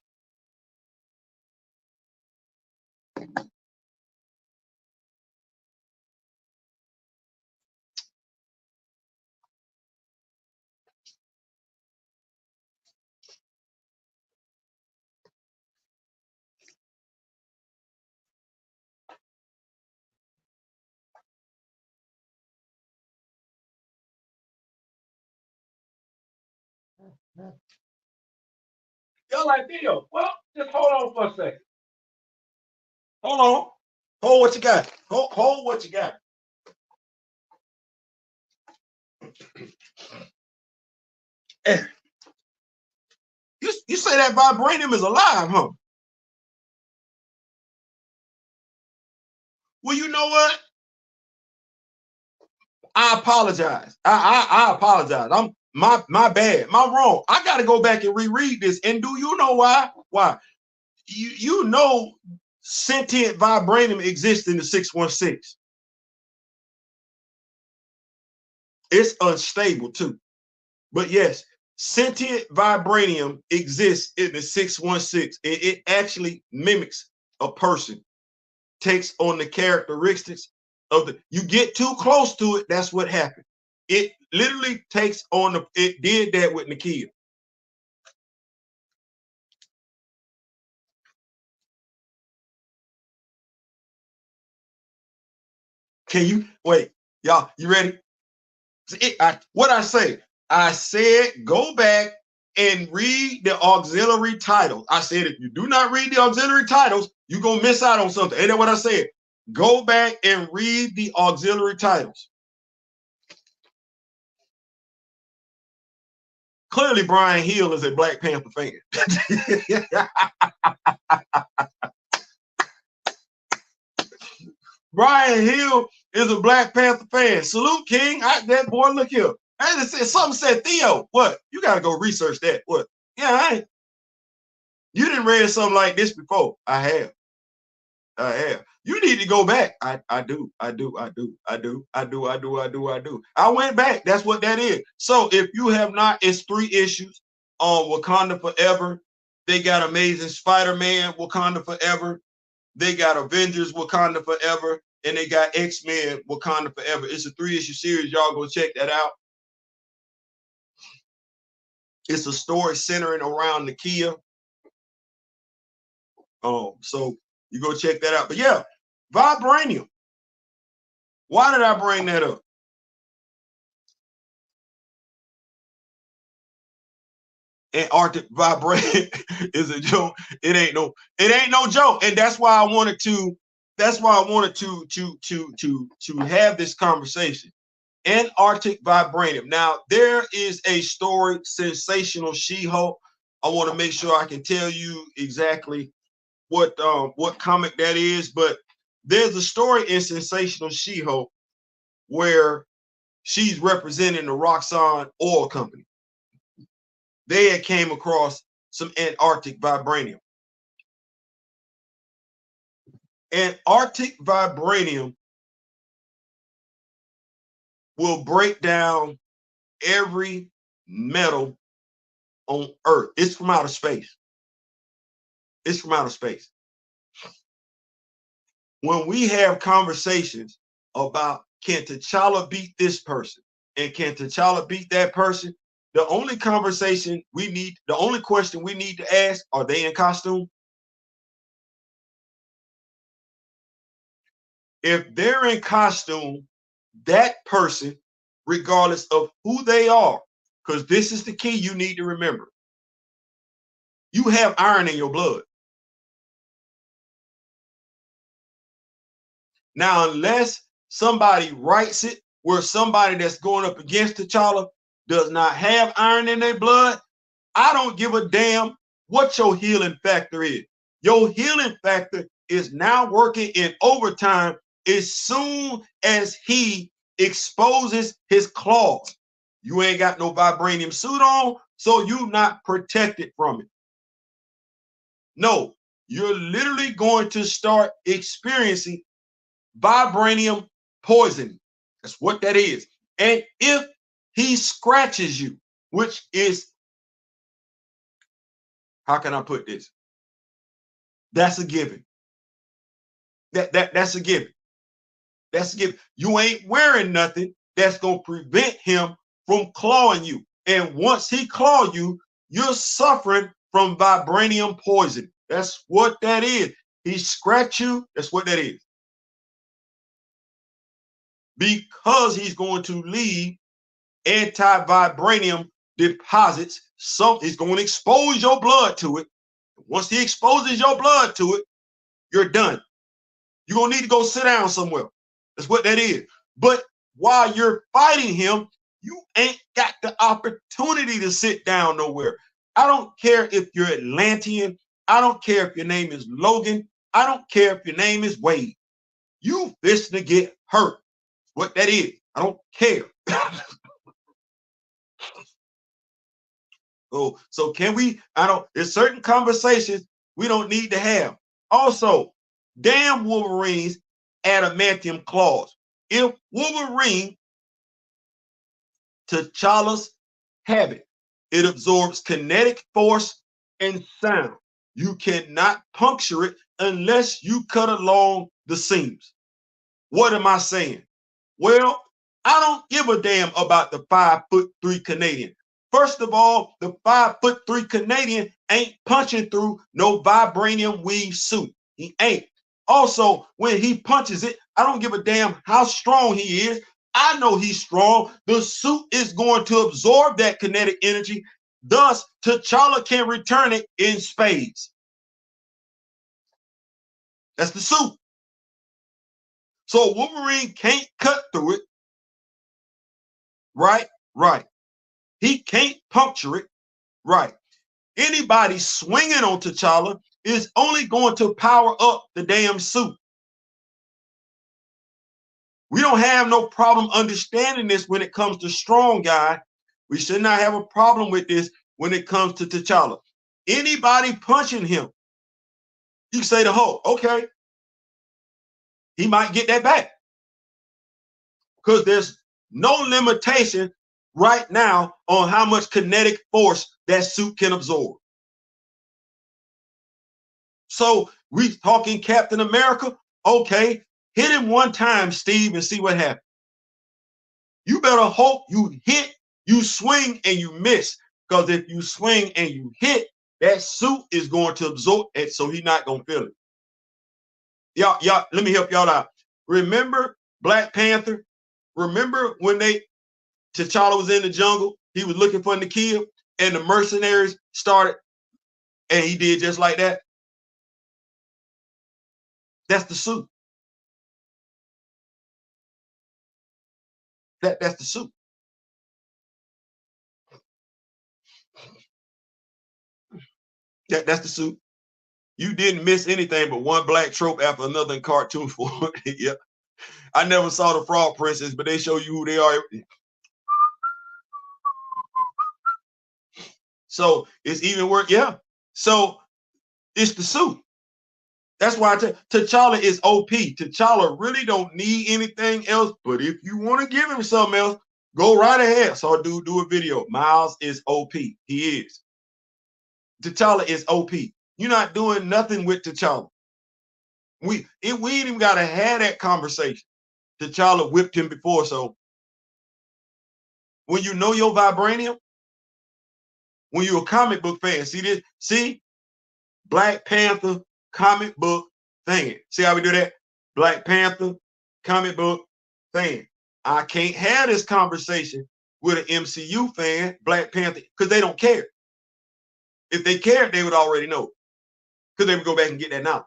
Speaker 1: Y'all like Theo? Well, just hold on for a second. Hold on. Hold what you got. Hold what you got. You say that vibranium is alive, huh? Well, you know what? I apologize. I apologize. I'm my bad. My wrong. I got to go back and reread this. And do you know why? Why? You know sentient vibranium exists in the 616. It's unstable too. But yes, sentient vibranium exists in the 616. It actually mimics a person, takes on the characteristics of the, you get too close to it, that's what happened. It literally takes on it did that with Nakia. Can you wait, y'all? You ready? What I say? I said go back and read the auxiliary titles. I said if you do not read the auxiliary titles, you're gonna miss out on something. Ain't that what I said? Go back and read the auxiliary titles. Clearly, Brian Hill is a Black Panther fan. Brian Hill is a Black Panther fan. Salute, King. That boy, look here. I said something said Theo. What? You gotta go research that. What? Yeah, you didn't read something like this before. I have. I have. You need to go back. I do. I went back. That's what that is. So if you have not, it's 3 issues on Wakanda Forever. They got Amazing Spider-Man, Wakanda Forever. They got Avengers, Wakanda Forever. And they got X-Men, Wakanda Forever. It's a 3-issue series. Y'all go check that out. It's a story centering around Nakia. So you go check that out. But yeah, Vibranium. Why did I bring that up? Antarctic Vibranium is a joke. It ain't no joke. And that's why I wanted to have this conversation. Antarctic Vibranium. Now, there is a story, Sensational She-Hulk. I want to make sure I can tell you exactly what comic that is, but there's a story in Sensational She-Hulk where she's representing the Roxxon Oil Company. They had came across some Antarctic Vibranium. Antarctic Vibranium will break down every metal on Earth. It's from outer space. It's from outer space. When we have conversations about can T'Challa beat this person and can T'Challa beat that person, the only conversation we need, the only question we need to ask, are they in costume? If they're in costume, that person, regardless of who they are, because this is the key you need to remember, you have iron in your blood. Now, unless somebody writes it where somebody that's going up against T'Challa does not have iron in their blood, I don't give a damn what your healing factor is. Your healing factor is now working in overtime as soon as he exposes his claws. You ain't got no vibranium suit on, so you're not protected from it. No, you're literally going to start experiencing vibranium poisoning. That's what that is. And if he scratches you, which is, how can I put this? That's a given. That's a given. That's a given. You ain't wearing nothing that's gonna prevent him from clawing you. And once he claw you, you're suffering from vibranium poison. That's what that is. He scratch you. That's what that is. Because he's going to leave anti-vibranium deposits. He's going to expose your blood to it. Once he exposes your blood to it, you're done. You're going to need to go sit down somewhere. That's what that is. But while you're fighting him, you ain't got the opportunity to sit down nowhere. I don't care if you're Atlantean. I don't care if your name is Logan. I don't care if your name is Wade. You fishing to get hurt. What that is. I don't care. So can we, there's certain conversations we don't need to have. Also, damn Wolverine's adamantium claws. If Wolverine, T'Challa's habit, it absorbs kinetic force and sound. You cannot puncture it unless you cut along the seams. What am I saying? Well, I don't give a damn about the 5'3" Canadian. First of all, the 5'3" Canadian ain't punching through no vibranium weave suit. He ain't. Also, when he punches it, I don't give a damn how strong he is. I know he's strong. The suit is going to absorb that kinetic energy. Thus, T'Challa can return it in spades. That's the suit. So Wolverine can't cut through it. Right? Right. He can't puncture it. Right. Anybody swinging on T'Challa is only going to power up the damn suit. We don't have no problem understanding this when it comes to Strong Guy. We should not have a problem with this when it comes to T'Challa. Anybody punching him, you say the Hulk, okay. he might get that back. Because there's no limitation right now on how much kinetic force that suit can absorb. So we talking Captain America. Okay, hit him one time, Steve, and see what happens. You better hope you hit, you swing, and you miss. Because if you swing and you hit, that suit is going to absorb it, so he's not going to feel it. Y'all, let me help y'all out. Remember Black Panther? Remember when T'Challa was in the jungle, he was looking for Nakia, and the mercenaries started, and he did just like that? That's the suit. That's the suit. That's the suit. You didn't miss anything but one black trope after another in cartoon form. Yeah. I never saw the Frog Princess, but they show you who they are. So it's even work. Yeah. So it's the suit. That's why T'Challa is OP. T'Challa really don't need anything else. But if you want to give him something else, go right ahead. So do a video. Miles is OP. He is. T'Challa is OP. You're not doing nothing with T'Challa. We ain't even gotta have that conversation. T'Challa whipped him before. So when you know your vibranium, when you're a comic book fan, see this? See, Black Panther comic book fan. See how we do that? Black Panther comic book fan. I can't have this conversation with an MCU fan, Black Panther, because they don't care. If they cared, they would already know, because they would go back and get that knowledge.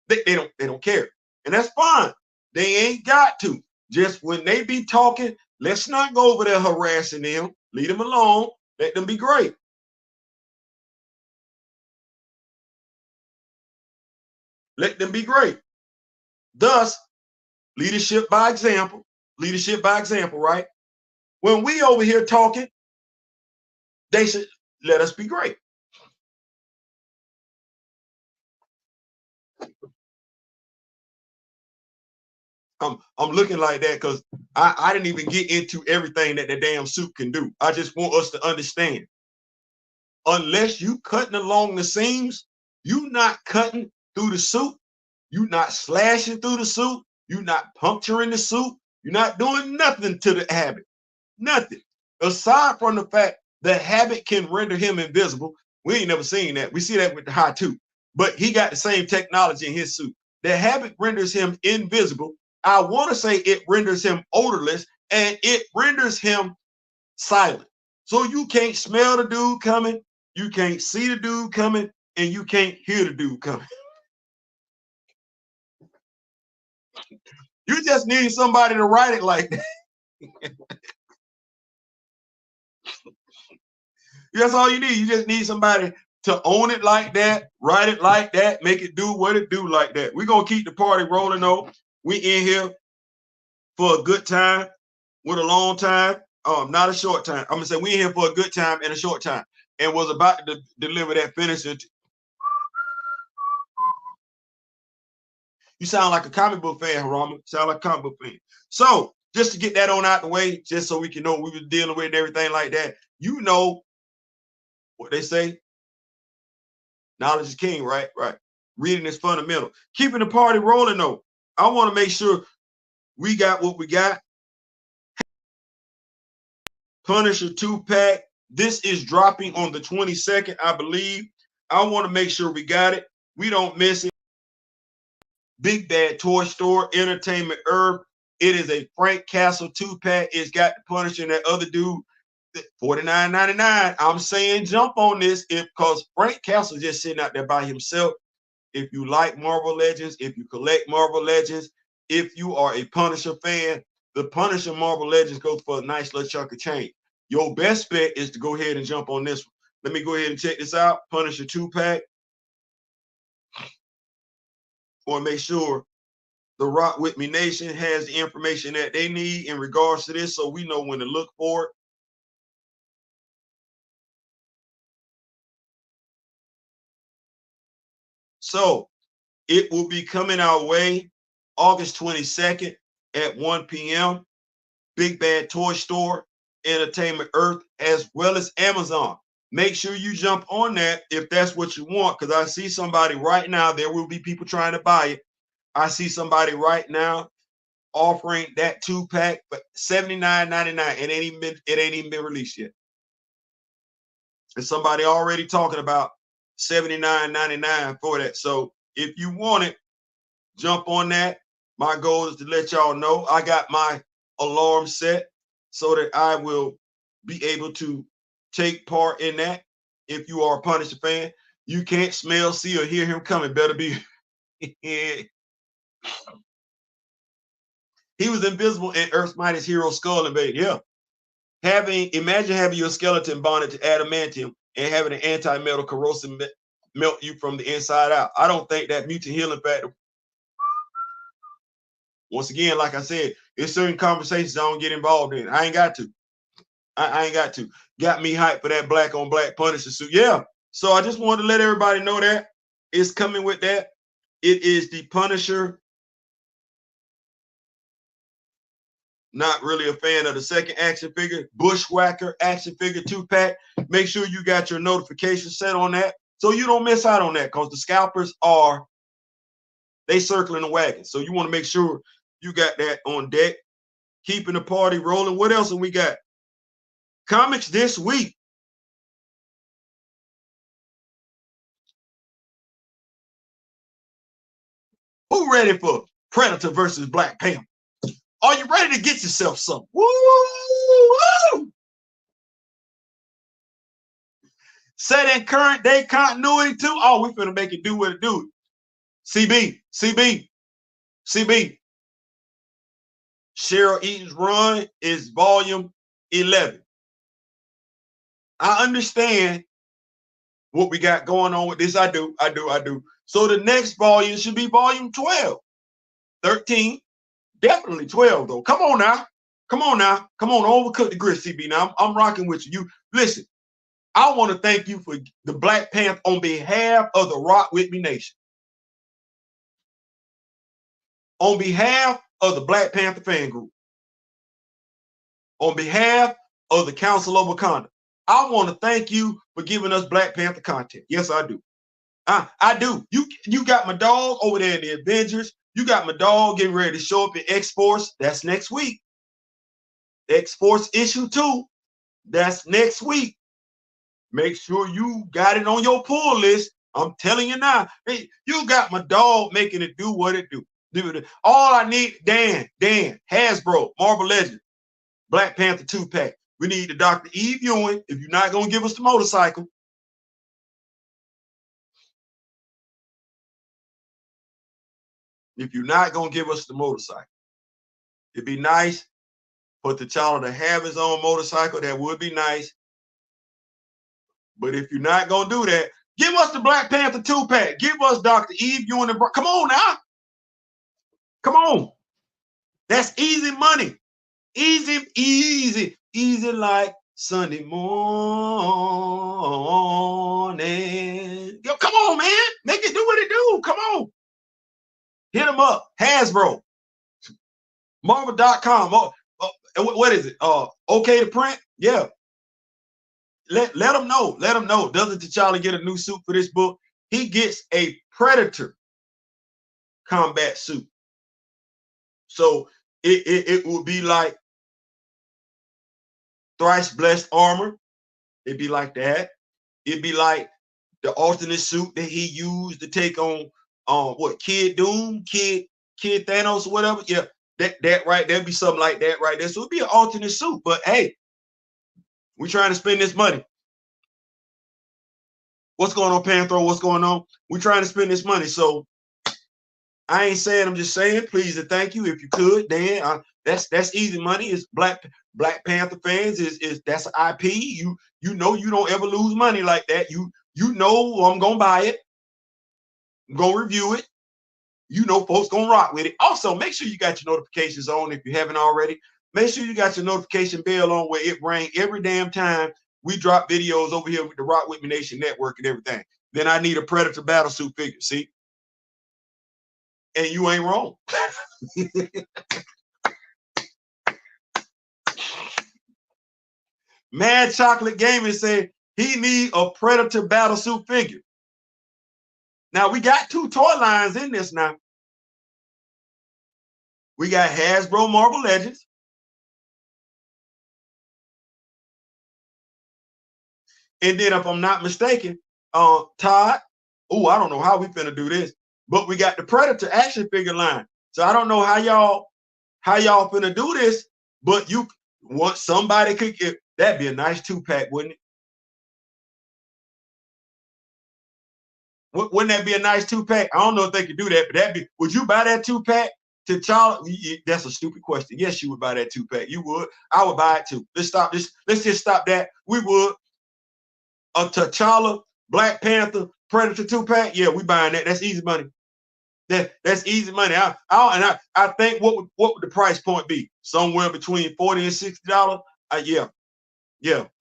Speaker 1: They don't care, and that's fine. They ain't got to. Just when they be talking, let's not go over there harassing them. Leave them alone. Let them be great. Let them be great. Thus, leadership by example. Leadership by example, right? When we over here talking, they should let us be great. I'm looking like that because I didn't even get into everything that the damn suit can do. I just want us to understand. Unless you cutting along the seams, you not cutting through the suit, you not slashing through the suit, you not puncturing the suit, you're not doing nothing to the habit. Nothing. Aside from the fact that habit can render him invisible. We ain't never seen that. We see that with the high too. But he got the same technology in his suit. The habit renders him invisible. I want to say it renders him odorless, and it renders him silent. So you can't smell the dude coming, you can't see the dude coming, and you can't hear the dude coming. You just need somebody to write it like that. That's all you need. You just need somebody to own it like that, write it like that, make it do what it do like that. We're gonna keep the party rolling though. We in here for a good time with a long time, not a short time. I'm gonna say we in here for a good time and a short time, and was about to deliver that finisher. You sound like a comic book fan, Harama. Sound like a comic book fan. So just to get that on out the way, just so we can know what we were dealing with and everything like that. You know what they say? Knowledge is king, right? Right. Reading is fundamental. Keeping the party rolling though. I want to make sure we got what we got. Punisher 2-pack. This is dropping on the 22nd, I believe. I want to make sure we got it. We don't miss it. Big Bad Toy Store, Entertainment Earth. It is a Frank Castle 2-pack. It's got the Punisher and that other dude. $49.99. I'm saying jump on this because Frank Castle just sitting out there by himself. If you like Marvel Legends, if you collect Marvel Legends, if you are a Punisher fan, the Punisher Marvel Legends goes for a nice little chunk of change. Your best bet is to go ahead and jump on this one. Let me go ahead and check this out. Punisher 2-pack. Or make sure the Rock With Me Nation has the information that they need in regards to this so we know when to look for it. So it will be coming our way August 22nd at 1 p.m. Big Bad Toy Store, Entertainment Earth, as well as Amazon. Make sure you jump on that if that's what you want, because I see somebody right now. There will be people trying to buy it. I see somebody right now offering that 2-pack for $79.99. It ain't even been released yet. And somebody already talking about $79.99 for that. So if you want it, jump on that. My goal is to let y'all know I got my alarm set so that I will be able to take part in that. If you are a Punisher fan, you can't smell, see, or hear him coming. Better be. He was invisible in Earth's Mightiest Hero Skull Invade. Yeah. Imagine having your skeleton bonded to adamantium and having an anti-metal corrosive melt you from the inside out. I don't think that mutant healing factor. Once again, like I said, it's certain conversations I don't get involved in. I ain't got to. I ain't got to. Got me hyped for that black on black Punisher suit. Yeah. So I just wanted to let everybody know that it's coming with that. It is the Punisher. Not really a fan of the second action figure, Bushwhacker action figure 2-pack. Make sure you got your notification set on that so you don't miss out on that, because the scalpers they circling the wagon. So you want to make sure you got that on deck. Keeping the party rolling. What else have we got? Comics this week. Who ready for Predator versus Black Panther? Are you ready to get yourself some? Woo! Woo! Set in current day continuity too. Oh, we finna make it do what it do. CB. Cheryl Eaton's run is volume 11. I understand what we got going on with this. I do. So the next volume should be volume 12. 13. Definitely 12, though. Come on now. Come on, overcook the grit, CB. Now, I'm rocking with you. Listen, I want to thank you for the Black Panther on behalf of the Rock With Me Nation. On behalf of the Black Panther fan group. On behalf of the Council of Wakanda. I want to thank you for giving us Black Panther content. Yes, I do. I do. You got my dog over there in the Avengers. You got my dog getting ready to show up in X-Force. That's next week. X-Force issue 2. That's next week. Make sure you got it on your pull list. I'm telling you now. Hey, you got my dog making it do what it do. All I need, Dan, Hasbro, Marvel Legends, Black Panther 2-pack. We need the Dr. Eve Ewing. If you're not going to give us the motorcycle. If you're not going to give us the motorcycle. It'd be nice for T'Challa to have his own motorcycle. That would be nice. But if you're not going to do that, give us the Black Panther 2-pack. Give us Dr. Eve Ewing. Come on now. Come on. That's easy money. Easy like Sunday morning. Yo, come on, man. Make it do what it do. Come on. Hit them up. Hasbro. Marvel.com. What is it? Okay to print? Yeah. Let them know. Let them know. Doesn't T'Challa get a new suit for this book? He gets a Predator combat suit. So it would be like thrice blessed armor. It'd be like that. It'd be like the alternate suit that he used to take on what, Kid Doom, Kid Thanos, or whatever. Yeah, that right. There'd be something like that right there. So it'd be an alternate suit. But hey, we're trying to spend this money. What's going on, Panthro? What's going on? We're trying to spend this money. So I ain't saying, I'm just saying, please and thank you. If you could, Dan, that's easy money. It's Black Panther fans, is that's an IP. You know you don't ever lose money like that. You know I'm gonna buy it. I'm gonna review it. You know folks gonna rock with it. Also, make sure you got your notifications on if you haven't already. Make sure you got your notification bell on where it rang every damn time we drop videos over here with the Rock With Me Nation Network and everything. Then I need a Predator battlesuit figure. See? And you ain't wrong. Mad Chocolate Gaming said he need a Predator Battlesuit figure. Now we got 2 toy lines in this now. We got Hasbro Marvel Legends. And then if I'm not mistaken, Todd, I don't know how we finna do this, but we got the Predator action figure line. So I don't know how y'all finna do this, but you want somebody could get, that'd be a nice 2-pack, wouldn't it? Wouldn't that be a nice 2-pack? I don't know if they could do that, but that'd be, would you buy that 2-pack? T'Challa, that's a stupid question. Yes, you would buy that 2-pack. You would. I would buy it too. Let's stop this. Let's just stop that. We would. A T'Challa, Black Panther, Predator 2-pack. Yeah, we buying that. That's easy money. That's easy money. I think what would the price point be? Somewhere between $40 and $60. Yeah.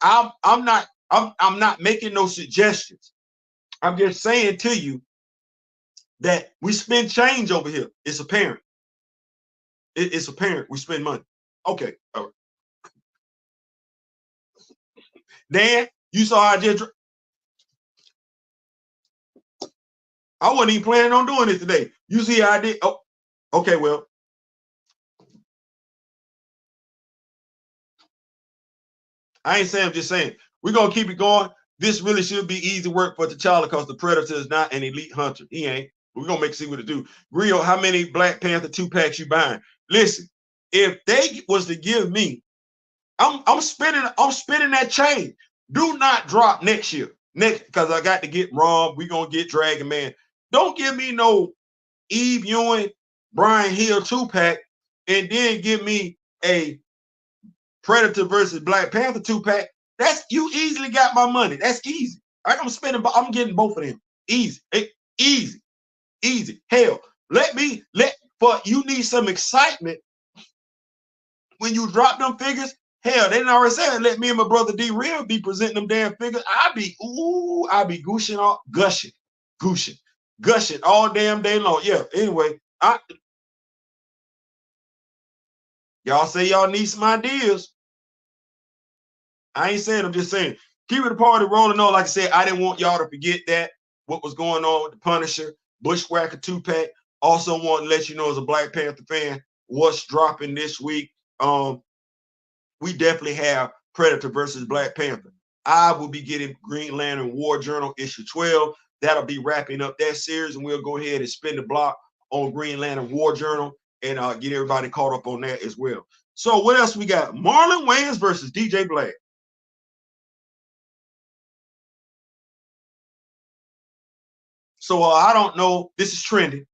Speaker 1: I'm not making no suggestions. I'm just saying to you that we spend change over here. It's apparent. It's apparent we spend money. Okay. All right. Dan, you saw I wasn't even planning on doing it today. You see how I did? Oh, okay, well. I ain't saying, I'm just saying. We're going to keep it going. This really should be easy work for T'Challa because the Predator is not an elite hunter. He ain't. We're going to see what it do. Rio, how many Black Panther 2-packs you buying? Listen, if they was to give me, I'm spending that chain. Do not drop next year. Because I got to get Rom. We're going to get Dragon Man. Don't give me no Eve Ewing, Brian Hill 2-pack, and then give me a Predator versus Black Panther 2-pack. That's, you easily got my money. That's easy. I'm getting both of them. Easy. Easy. Hell, you need some excitement when you drop them figures. Hell, they didn't already say it. Let me and my brother D-Real be presenting them damn figures. I be gushing all damn day long. Yeah, anyway, y'all say y'all need some ideas. I ain't saying, I'm just saying, keep the party rolling on. Like I said, I didn't want y'all to forget that, what was going on with the Punisher, Bushwhacker 2-pack. Also want to let you know, as a Black Panther fan, what's dropping this week. We definitely have Predator versus Black Panther. I will be getting Green Lantern War Journal issue 12. That'll be wrapping up that series, and we'll go ahead and spin the block on Green Lantern War Journal and get everybody caught up on that as well. So what else we got? Marlon Wayans versus DJ Vlad. So I don't know. This is trending.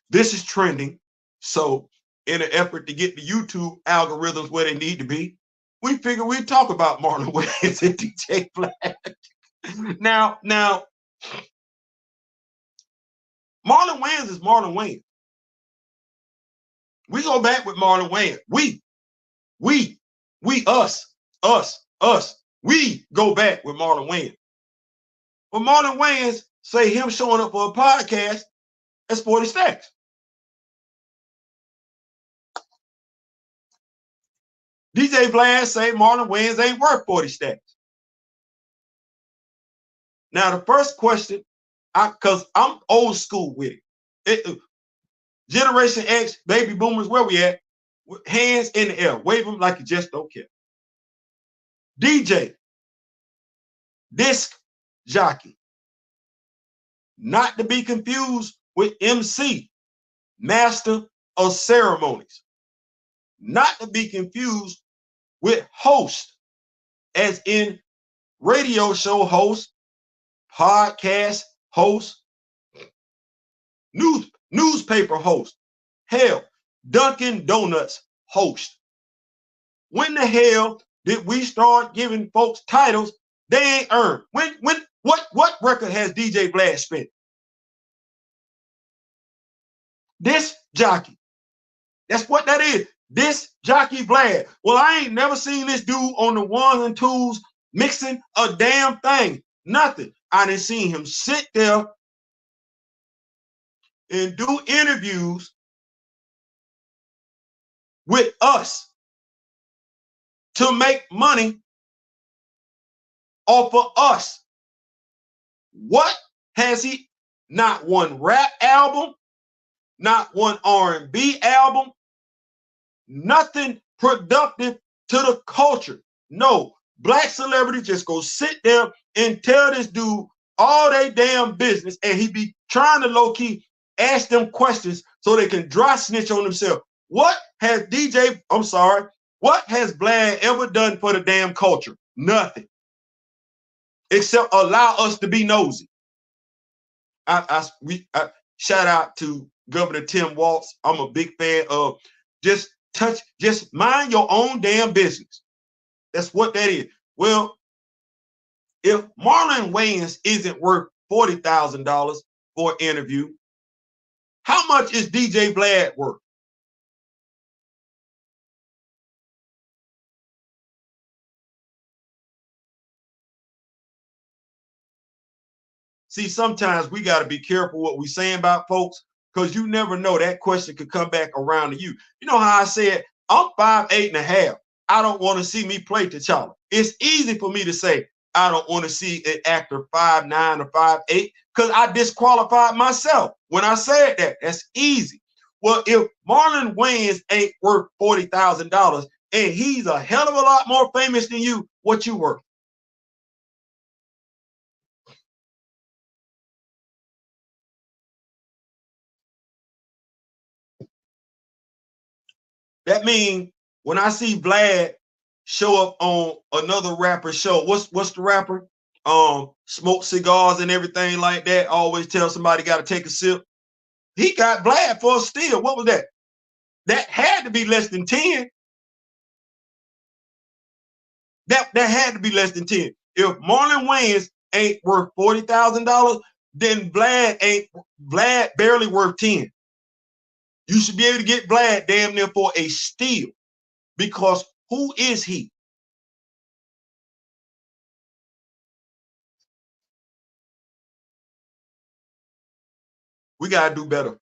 Speaker 1: This is trending. So in an effort to get the YouTube algorithms where they need to be, we figure we'd talk about Marlon Wayans and DJ Vlad. Now, Marlon Wayans is Marlon Wayans. We go back with Marlon Wayans. Us. We go back with Marlon Wayans. But Marlon Wayans say him showing up for a podcast, that's 40 stacks. DJ Vlad say Marlon Wayans ain't worth 40 stacks. Now, the first question, because I'm old school with it. Generation X, baby boomers, where we at? Hands in the air. Wave them like you just don't care. DJ, disc jockey. Not to be confused with MC, master of ceremonies. Not to be confused with host, as in radio show host, podcast host, newspaper host, hell, Dunkin' Donuts host. When the hell did we start giving folks titles they ain't earned? What record has DJ Vlad spent? This jockey. That's what that is. This jockey Vlad. Well, I ain't never seen this dude on the ones and twos mixing a damn thing. Nothing. I didn't see him sit there and do interviews with us to make money off of us. What has he? Not one rap album, not one R&B album, nothing productive to the culture. No, black celebrity just go sit there and tell this dude all they damn business, and he be trying to low-key ask them questions so they can dry snitch on themselves. What has what has Vlad ever done for the damn culture? Nothing. Except allow us to be nosy. Shout out to Governor Tim Walz. I'm a big fan of just mind your own damn business. That's what that is. Well, if Marlon Wayans isn't worth $40,000 for an interview, how much is DJ Vlad worth? See, sometimes we got to be careful what we saying about folks, because you never know, that question could come back around to you. You know how I said, I'm 5'8.5". I don't want to see me play T'Challa. It's easy for me to say, I don't want to see an actor 5'9" or 5'8", because I disqualified myself when I said that. That's easy. Well, if Marlon Wayans ain't worth $40,000 and he's a hell of a lot more famous than you, what you worth? That means when I see Vlad show up on another rapper show, what's the rapper? Smoke cigars and everything like that. Always tell somebody got to take a sip. He got Vlad for a steal. What was that? That had to be less than 10. That had to be less than 10. If Marlon Wayans ain't worth $40,000, then Vlad barely worth 10. You should be able to get Vlad damn near for a steal, because who is he? We gotta do better,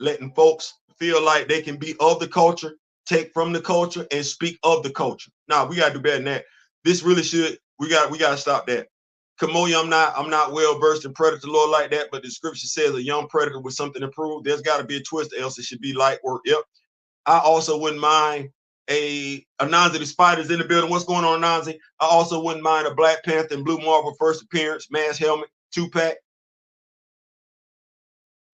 Speaker 1: letting folks feel like they can be of the culture, take from the culture, and speak of the culture. Now we gotta do better than that. This really should. We gotta stop that. Kamoya, I'm not well versed in predator lore like that, but the scripture says a young predator with something to prove. There's got to be a twist, else it should be light work. Yep. I also wouldn't mind a Anansi the Spider's in the building. What's going on, Anansi? I also wouldn't mind a Black Panther and Blue Marvel first appearance, mask helmet, 2-pack.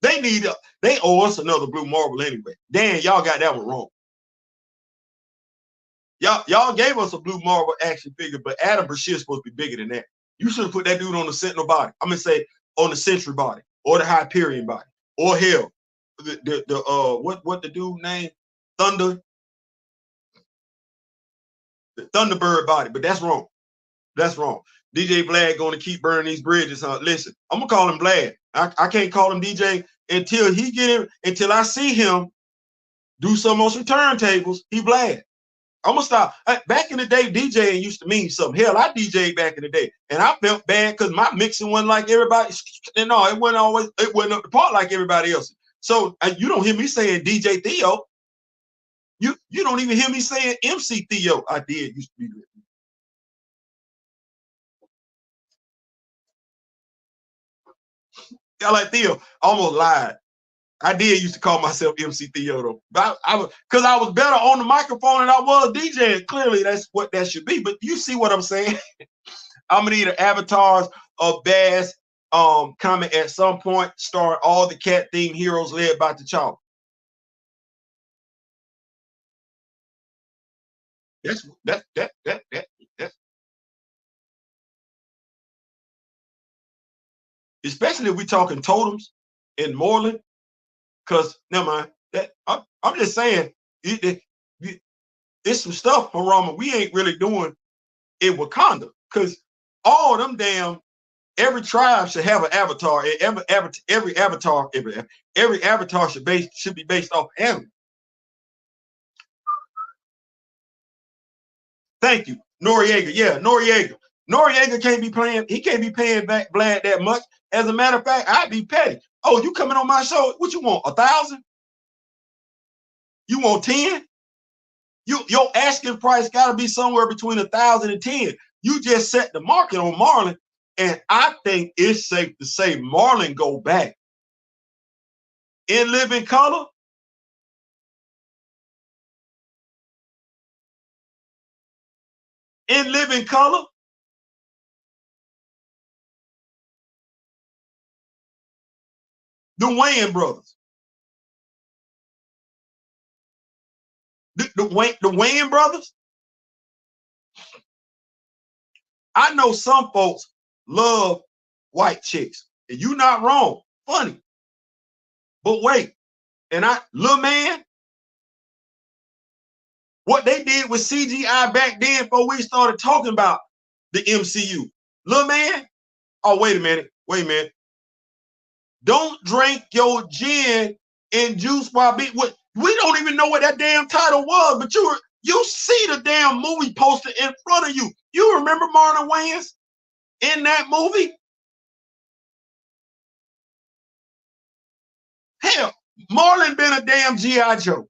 Speaker 1: They owe us another Blue Marvel anyway. Damn, y'all got that one wrong. Y'all gave us a Blue Marvel action figure, but Adam Brashear's supposed to be bigger than that. You should have put that dude on the Sentinel body. I'm gonna say on the Sentry body, or the Hyperion body, or hell, what the dude named the Thunderbird body. But that's wrong. That's wrong. DJ Vlad going to keep burning these bridges. Listen, I'm gonna call him Vlad. I can't call him DJ until I see him do some on some turntables. He Vlad. I'm gonna stop. Back in the day, DJing used to mean something. Hell, I DJed back in the day, and I felt bad because my mixing wasn't like everybody. No, it wasn't up the part like everybody else. So you don't hear me saying DJ Theo. You don't even hear me saying MC Theo. I did used to be with me. I like Theo. I almost lied. I did used to call myself MC Theo though, but I was better on the microphone than I was DJing. Clearly, that's what that should be. But you see what I'm saying? I'm gonna need an avatars of Bass comment at some point, starring all the cat themed heroes led by T'Challa. That's especially if we talking totems in Moreland. Because never mind that. I'm just saying it's some stuff, Harama, we ain't really doing in Wakanda, because all them damn every tribe should have an avatar. Every avatar should be based off animal. Thank you. Noriega, yeah, Noriega. Noriega can't be playing. He can't be paying back Vlad that much. As a matter of fact, I'd be petty. Oh, you coming on my show? What you want? 1,000? You want 10? Your asking price got to be somewhere between 1,000 and 10. You just set the market on Marlon, and I think it's safe to say Marlon go back. In Living Color, the Wayans brothers. The Wayans brothers. I know some folks love white chicks, and you're not wrong. Funny. But wait, and little man, what they did with CGI back then before we started talking about the MCU. Little man, oh, wait a minute. Don't drink your gin and juice while we don't even know what that damn title was, but you see the damn movie poster in front of you. You remember Marlon Wayans in that movie? Hell, Marlon been a damn G.I. Joe.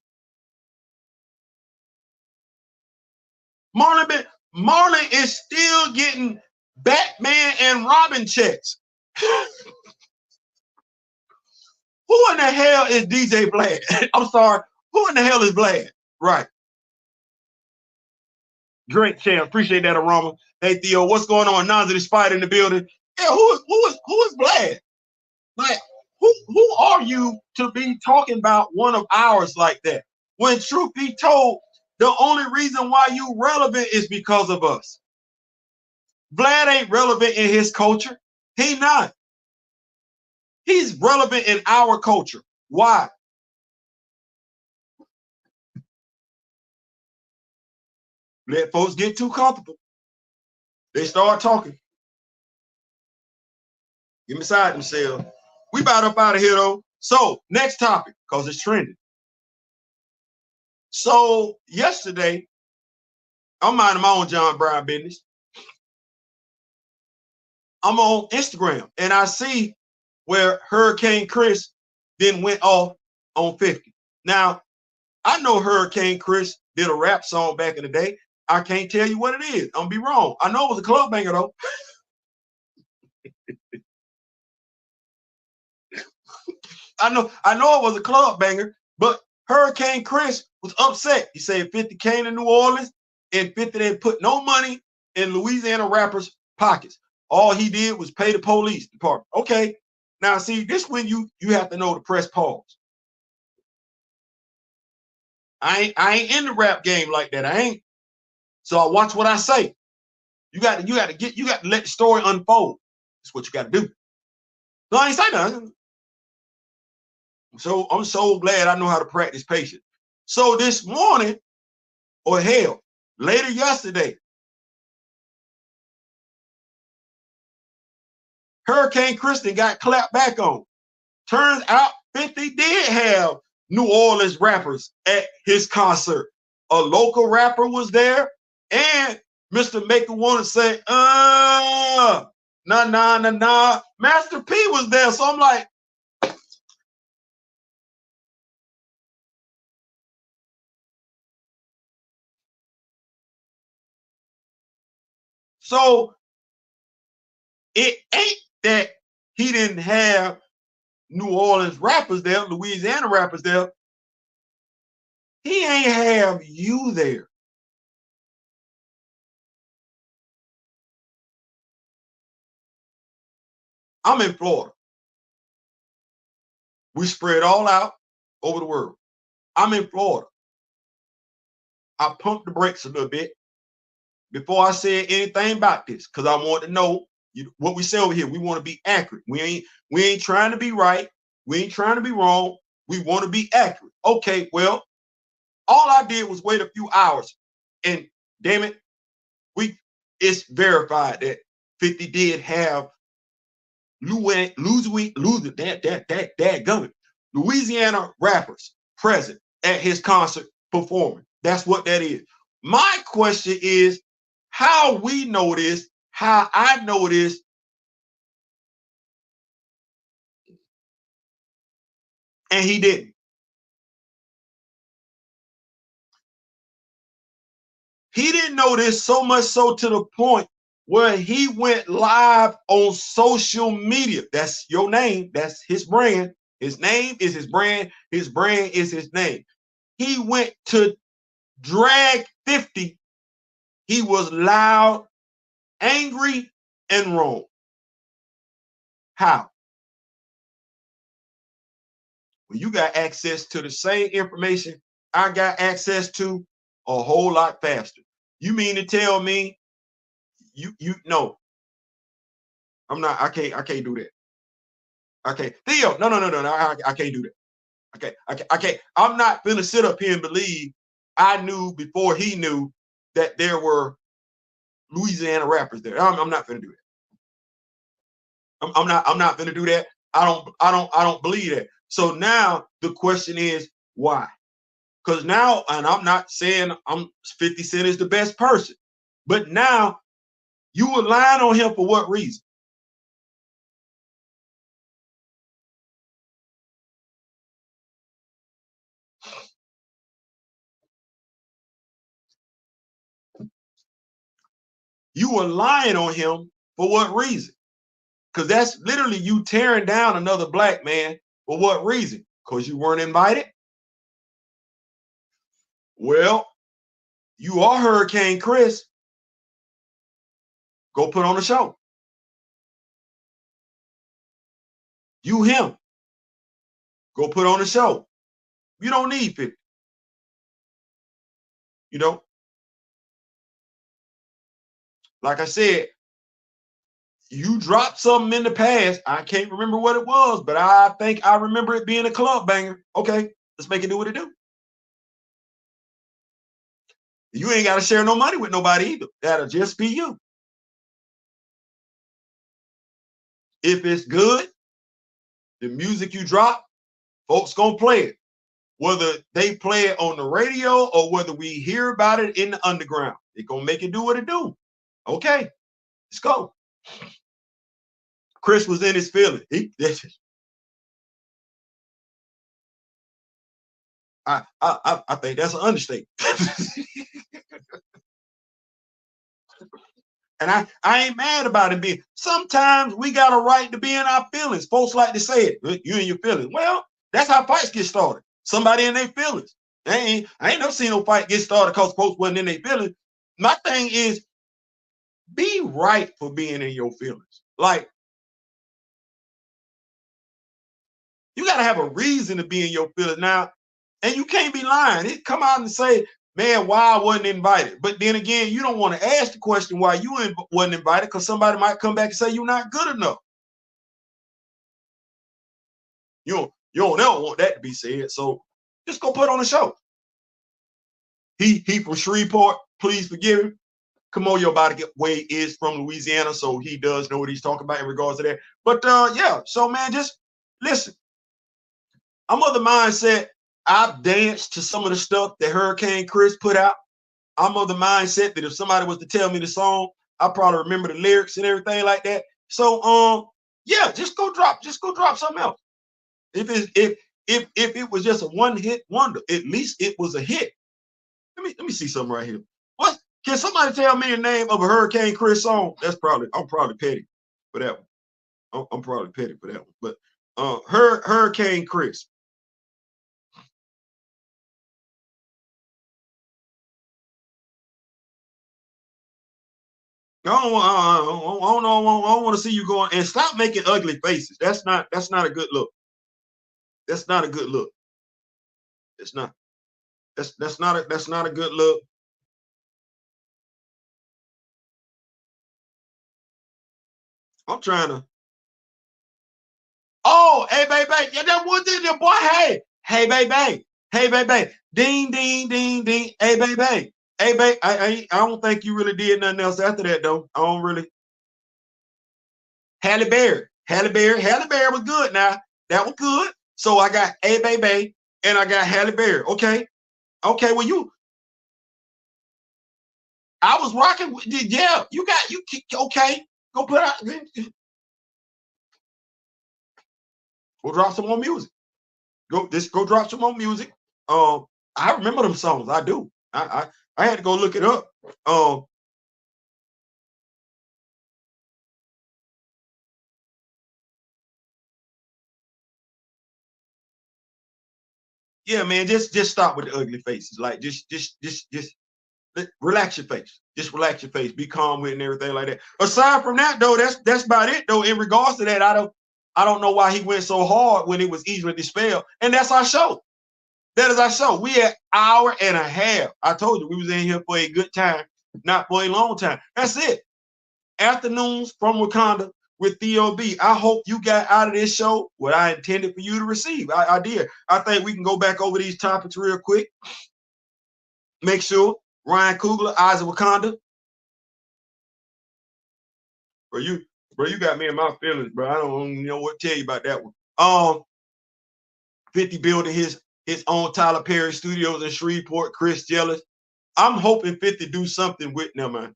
Speaker 1: Marlon is still getting Batman and Robin checks. Who in the hell is DJ Vlad? I'm sorry. Who in the hell is Vlad? Right. Great champ. Appreciate that, Aroma. Hey, Theo, what's going on? Non's the Spider in the building. Yeah, who is Vlad? Like, who are you to be talking about one of ours like that? When truth be told, the only reason why you relevant is because of us. Vlad ain't relevant in his culture. He not. He's relevant in our culture. Why? Let folks get too comfortable. They start talking. Get beside themselves. We about up out of here though. So next topic, because it's trending. So yesterday, I'm minding my own John Brown business. I'm on Instagram and I see where Hurricane Chris then went off on 50. Now, I know Hurricane Chris did a rap song back in the day. I can't tell you what it is. I'm gonna be wrong. I know it was a club banger though. I know it was a club banger, but Hurricane Chris was upset. He said 50 came to New Orleans and 50 didn't put no money in Louisiana rappers' pockets. All he did was pay the police department. Okay. Now, see, this when you have to know to press pause. I ain't in the rap game like that. I ain't. So I watch what I say. You got to let the story unfold. That's what you got to do. So I ain't say nothing. So I'm so glad I know how to practice patience. So this morning, or hell, later yesterday, Hurricane Kristen got clapped back on. Turns out 50 did have New Orleans rappers at his concert. A local rapper was there, and Mr. Maker wanted to say, nah. Master P was there. So I'm like, so it ain't that he didn't have New Orleans rappers there, Louisiana rappers there. He ain't have you there. I'm in Florida. We spread all out over the world. I'm in Florida. I pumped the brakes a little bit before I said anything about this because I want to know what we say over here. We want to be accurate. We ain't trying to be right. We ain't trying to be wrong. We want to be accurate. Okay, well, all I did was wait a few hours, and damn it, it's verified that 50 did have Louisiana rappers present at his concert performing. That's what that is. My question is, How we know this, how I know this, and he didn't. He didn't know this, so much so to the point where he went live on social media. That's your name. That's his brand. His name is his brand. His brand is his name. He went to Drag 50. He was loud, angry, and wrong. How? When you got access to the same information I got access to a whole lot faster. You mean to tell me you no, I'm not, I can't do that. Okay, Theo, no, I can't do that. I can't. I'm not gonna sit up here and believe I knew before he knew that there were Louisiana rappers there. I'm not gonna do that. I'm not gonna do that. I don't believe that. So now the question is why? Because now, and I'm not saying 50 Cent is the best person, but now you were lying on him for what reason? You were lying on him for what reason? Because that's literally you tearing down another black man for what reason? Because you weren't invited? Well, you are Hurricane Chris. Go put on a show. You him. Go put on a show. You don't need 50. You know, like I said, you dropped something in the past. I can't remember what it was, but I think I remember it being a club banger. Okay, let's make it do what it do. You ain't got to share no money with nobody either. That'll just be you. If it's good, the music you drop, folks gonna play it. Whether they play it on the radio or whether we hear about it in the underground, they're gonna make it do what it do. Okay, let's go. Chris was in his feelings. I think that's an understatement. And I ain't mad about it being. Sometimes we got a right to be in our feelings. Folks like to say it. You in your feelings. Well, that's how fights get started. Somebody in their feelings. I ain't never seen no fight get started because folks wasn't in their feelings. My thing is, be right for being in your feelings. Like, you got to have a reason to be in your feelings now, and you can't be lying. It come out and say, man, why I wasn't invited. But then again, you don't want to ask the question why you wasn't invited because somebody might come back and say you're not good enough. You don't ever want that to be said. So just go put on a show. He from Shreveport. Please forgive him. Come on, your body Wade is from Louisiana, so he does know what he's talking about in regards to that. But yeah, so man, just listen. I'm of the mindset I've danced to some of the stuff that Hurricane Chris put out. I'm of the mindset that if somebody was to tell me the song, I probably remember the lyrics and everything like that. So yeah, just go drop something else. If it was just a one-hit wonder, at least it was a hit. Let me see something right here. What can somebody tell me the name of a Hurricane Chris song? I'm probably petty for that one. I'm probably petty for that one. But Hurricane Chris. I don't want to see you going and stop making ugly faces. That's not a good look. That's not a good look. It's not. That's not a good look. I'm trying to. Oh, hey, baby, yeah, that one thing, boy. Hey, baby, hey, baby, ding, ding, ding, ding. Hey, baby, hey, baby. I don't think you really did nothing else after that, though. I don't really. Halle Berry was good. Now that was good. So I got Hey Baby and I got Halle Berry. Okay. Well, I was rocking with, yeah, you okay. Go put out, go drop some more music. Go drop some more music. I remember them songs. I do. I had to go look it up. Yeah, man, just stop with the ugly faces. Like just relax your face. Just relax your face. Be calm with it and everything like that. Aside from that, though, that's about it. Though, in regards to that, I don't know why he went so hard when it was easily dispelled. And that's our show. That is our show. We at hour and a half. I told you we was in here for a good time, not for a long time. That's it. Afternoons from Wakanda with Theo B. I hope you got out of this show what I intended for you to receive. I did. I think we can go back over these topics real quick. Make sure Ryan Coogler, Eyes of Wakanda. Bro, you got me in my feelings, bro. I don't even know what to tell you about that one. 50 building his own Tyler Perry Studios in Shreveport. Chris jealous. I'm hoping 50 do something with them, man.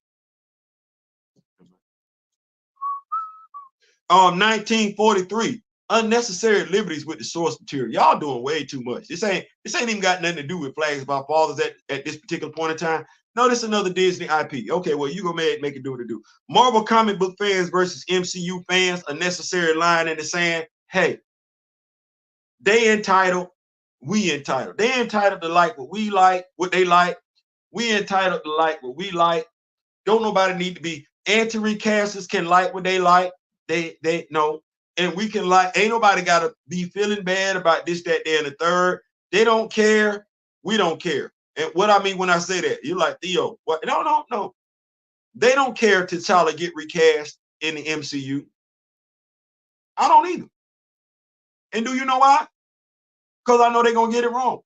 Speaker 1: 1943. Unnecessary liberties with the source material. Y'all doing way too much. This ain't even got nothing to do with Flags of Our Fathers at this particular point in time. No, this is another Disney IP. Okay, well, you go make it do what it do. Marvel comic book fans versus MCU fans, a necessary line in the sand. Hey, they entitled, we entitled. They entitled to like what we like, what they like. We entitled to like what we like. Don't nobody need to be anti-recasters can like what they like. They no. And we can like, ain't nobody gotta be feeling bad about this, that, and the third. They don't care. We don't care. And what I mean when I say that, you're like, Theo, what? No. They don't care to T'Challa get recast in the MCU. I don't either. And do you know why? Because I know they're gonna get it wrong.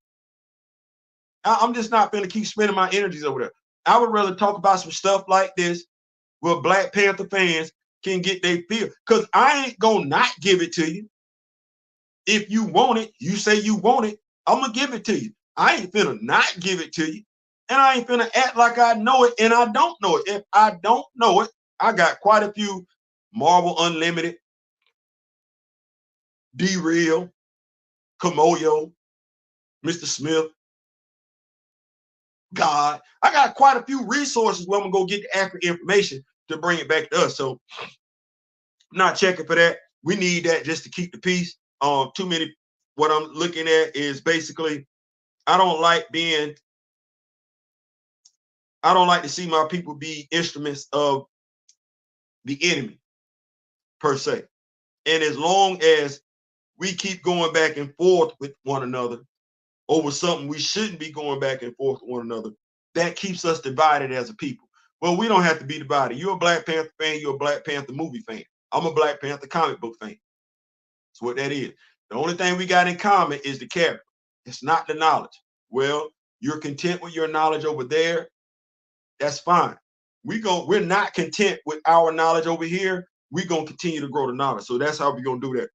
Speaker 1: I'm just not gonna keep spending my energies over there. I would rather talk about some stuff like this where Black Panther fans can get their feel. Because I ain't gonna not give it to you. If you want it, you say you want it, I'm gonna give it to you. I ain't finna not give it to you. And I ain't finna act like I know it and I don't know it. If I don't know it, I got quite a few Marvel Unlimited, D-Real, Kamoyo, Mr. Smith, God. I got quite a few resources where I'm gonna go get the accurate information to bring it back to us. So I'm not checking for that. We need that just to keep the peace. Too many. What I'm looking at is basically, I don't like to see my people be instruments of the enemy per se. And as long as we keep going back and forth with one another over something we shouldn't be going back and forth with one another, that keeps us divided as a people. Well, we don't have to be divided. You're a Black Panther fan, you're a Black Panther movie fan. I'm a Black Panther comic book fan. That's what that is. The only thing we got in common is the character. It's not the knowledge. Well, you're content with your knowledge over there. That's fine. We're not content with our knowledge over here. We're gonna continue to grow the knowledge. So that's how we're gonna do that.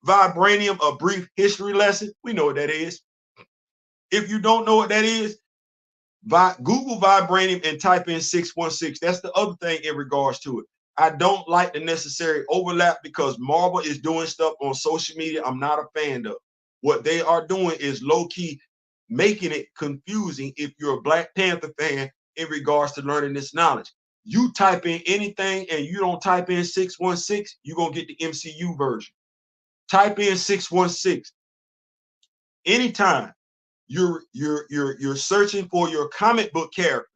Speaker 1: Vibranium, a brief history lesson. We know what that is. If you don't know what that is, Google Vibranium and type in 616. That's the other thing in regards to it. I don't like the necessary overlap because Marvel is doing stuff on social media I'm not a fan of. What they are doing is low-key making it confusing if you're a Black Panther fan in regards to learning this knowledge. You type in anything and you don't type in 616, you're gonna get the MCU version. Type in 616. Anytime you're searching for your comic book character,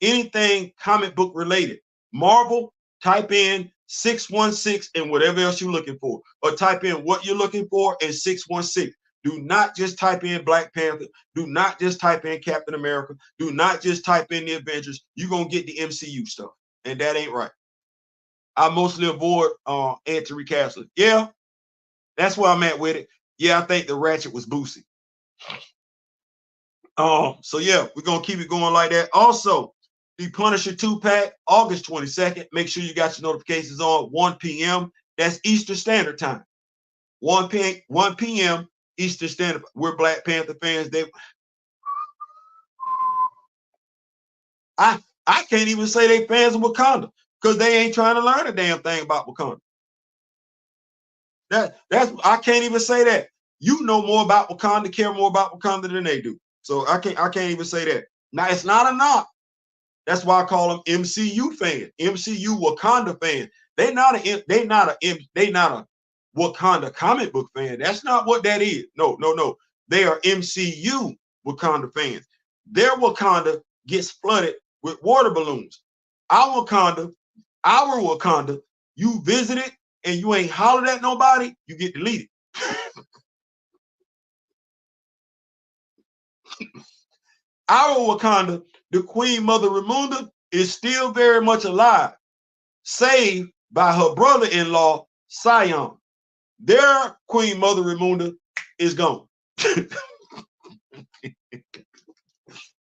Speaker 1: anything comic book related, Marvel, type in 616 and whatever else you're looking for, or type in what you're looking for and 616. Do not just type in Black Panther. Do not just type in Captain America. Do not just type in the Avengers. You're going to get the MCU stuff. And that ain't right. I mostly avoid anti-recasters. Yeah, that's where I'm at with it. Yeah, I think the Ratchet was Boosie. So yeah, we're going to keep it going like that. Also, the Punisher 2-pack, August 22nd. Make sure you got your notifications on 1 p.m. That's Eastern Standard Time. 1 p.m. Eastern Standard. We're Black Panther fans. I can't even say they fans of Wakanda because they ain't trying to learn a damn thing about Wakanda. That's I can't even say that. You know more about Wakanda, care more about Wakanda than they do. So I can't even say that. Now it's not a knock. That's why I call them MCU fan, MCU Wakanda fan. They not a Wakanda comic book fan. That's not what that is. No. They are MCU Wakanda fans. Their Wakanda gets flooded with water balloons. Our Wakanda, you visit it and you ain't hollered at nobody, you get deleted. Our Wakanda, the Queen Mother Ramunda, is still very much alive, saved by her brother-in-law, Sion. Their Queen Mother Ramunda is gone.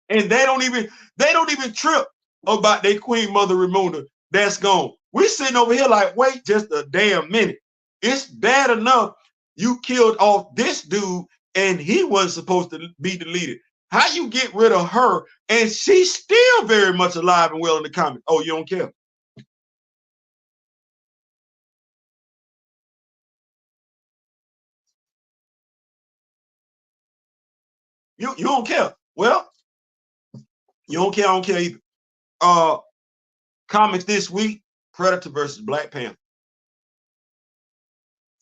Speaker 1: And they don't even trip about their Queen Mother Ramunda that's gone. We're sitting over here like, wait just a damn minute. It's bad enough you killed off this dude and he wasn't supposed to be deleted. How you get rid of her and she's still very much alive and well in the comics? Oh, you don't care. You don't care. Well, you don't care. I don't care either. Comics this week: Predator versus Black Panther.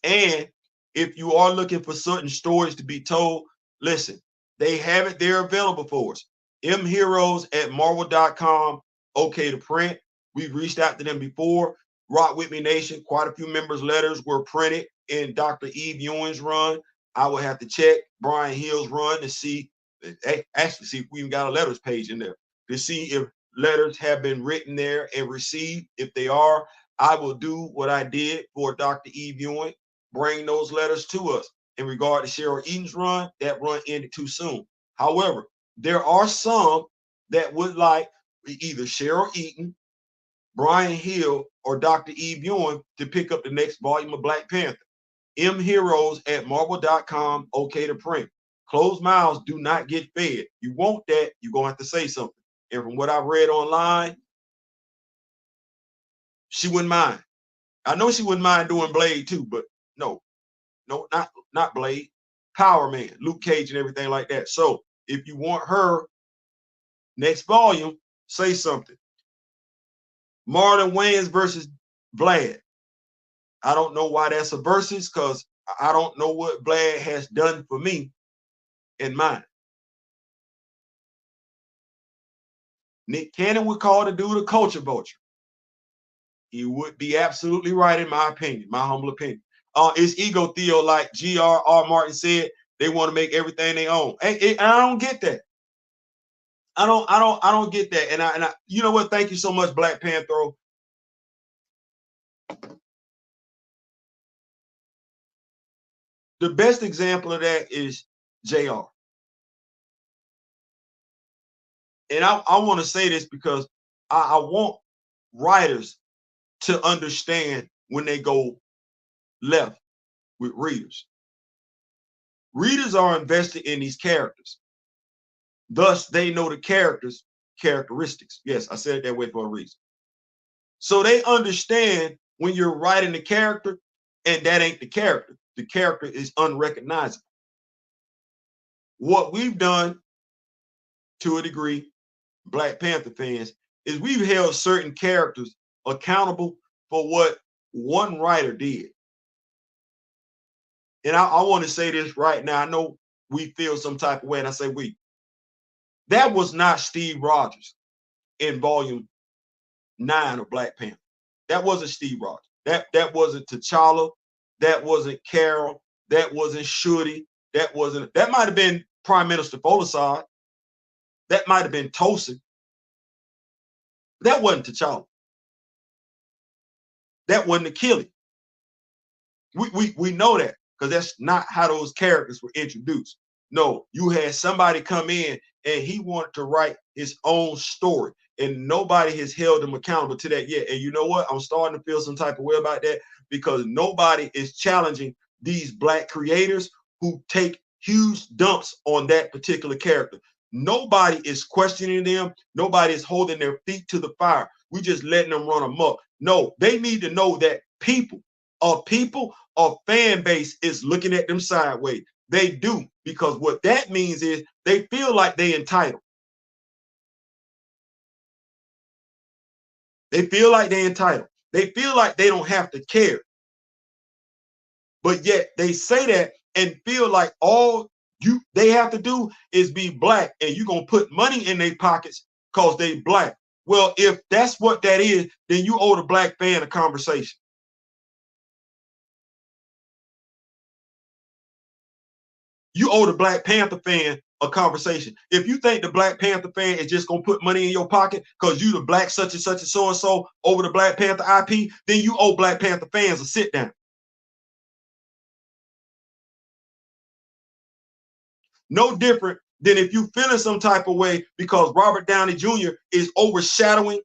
Speaker 1: And if you are looking for certain stories to be told, listen, they have it there available for us. Heroes at Marvel.com, okay to print. We've reached out to them before. Rock With Me Nation, quite a few members' letters were printed in Dr. Eve Ewing's run. I will have to check Brian Hill's run to see, actually see if we even got a letters page in there, to see if letters have been written there and received. If they are, I will do what I did for Dr. Eve Ewing, bring those letters to us. In regard to Cheryl Eaton's run, that run ended too soon. However, there are some that would like either Cheryl Eaton, Brian Hill, or Dr. Eve Ewing to pick up the next volume of Black Panther. Heroes at Marvel.com, okay to print. Closed mouths do not get fed. You want that, you're going to have to say something. And from what I read online, she wouldn't mind. I know she wouldn't mind doing Blade too, but no, not Blade. Power Man, Luke Cage, and everything like that. So if you want her next volume, say something. Marlon Wayans versus Vlad. I don't know why that's a versus, because I don't know what Vlad has done for me in mine. Nick Cannon would call the dude a culture vulture. He would be absolutely right in my opinion, my humble opinion. It's ego, Theo, like G.R.R. Martin said, they want to make everything they own. And I don't get that. I don't get that. And I, you know what? Thank you so much, Black Panther. The best example of that is JR. And I want to say this because I want writers to understand when they go left with readers. Readers are invested in these characters. Thus, they know the characters' characteristics. Yes, I said it that way for a reason. So they understand when you're writing the character and that ain't the character. The character is unrecognizable. What we've done to a degree, Black Panther fans, is we've held certain characters accountable for what one writer did. And I want to say this right now. I know we feel some type of way, and I say we. That was not Steve Rogers in volume 9 of Black Panther. That wasn't Steve Rogers. That wasn't T'Challa. That wasn't Carol. That wasn't Shuri. That might have been Prime Minister Folasade. That might have been Tosin. That wasn't T'Challa. That wasn't Achilles. We know that because that's not how those characters were introduced. No, you had somebody come in and he wanted to write his own story, and nobody has held him accountable to that yet. And you know what? I'm starting to feel some type of way about that because nobody is challenging these Black creators who take huge dumps on that particular character. Nobody is questioning them. Nobody is holding their feet to the fire. We just letting them run amok. No, they need to know that a fan base is looking at them sideways. They do, because what that means is they feel like they entitled. They feel like they're entitled. They feel like they don't have to care. But yet they say that and feel like all they have to do is be black, and you're gonna put money in their pockets because they black. Well, if that's what that is, then you owe the black fan a conversation. You owe the Black Panther fan a conversation. If you think the Black Panther fan is just gonna put money in your pocket because you the black such and such and so and so over the Black Panther IP, then you owe Black Panther fans a sit down. No different than if you feeling some type of way because Robert Downey Jr. is overshadowing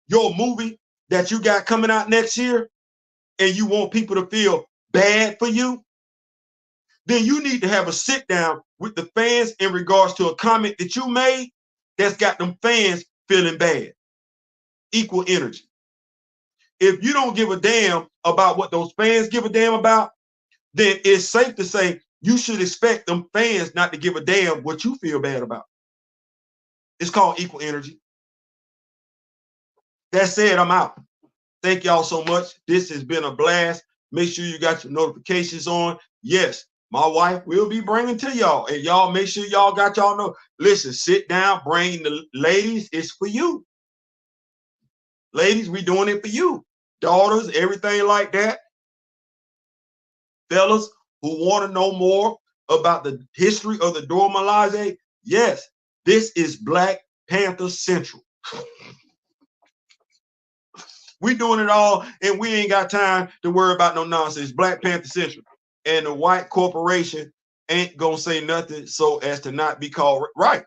Speaker 1: your movie that you got coming out next year, and you want people to feel bad for you, then you need to have a sit down with the fans in regards to a comment that you made that's got them fans feeling bad. Equal energy. If you don't give a damn about what those fans give a damn about, then it's safe to say you should expect them fans not to give a damn what you feel bad about. It's called equal energy. That said, I'm out. Thank y'all so much. This has been a blast. Make sure you got your notifications on. Yes, my wife will be bringing to y'all, and y'all make sure y'all got y'all know. Listen, sit down, bring the ladies. It's for you. Ladies, we doing it for you. Daughters, everything like that. Fellas who want to know more about the history of the Dora Milaje, yes, this is Black Panther Central. We doing it all, and we ain't got time to worry about no nonsense. Black Panther Central. And the white corporation ain't gonna say nothing so as to not be called right.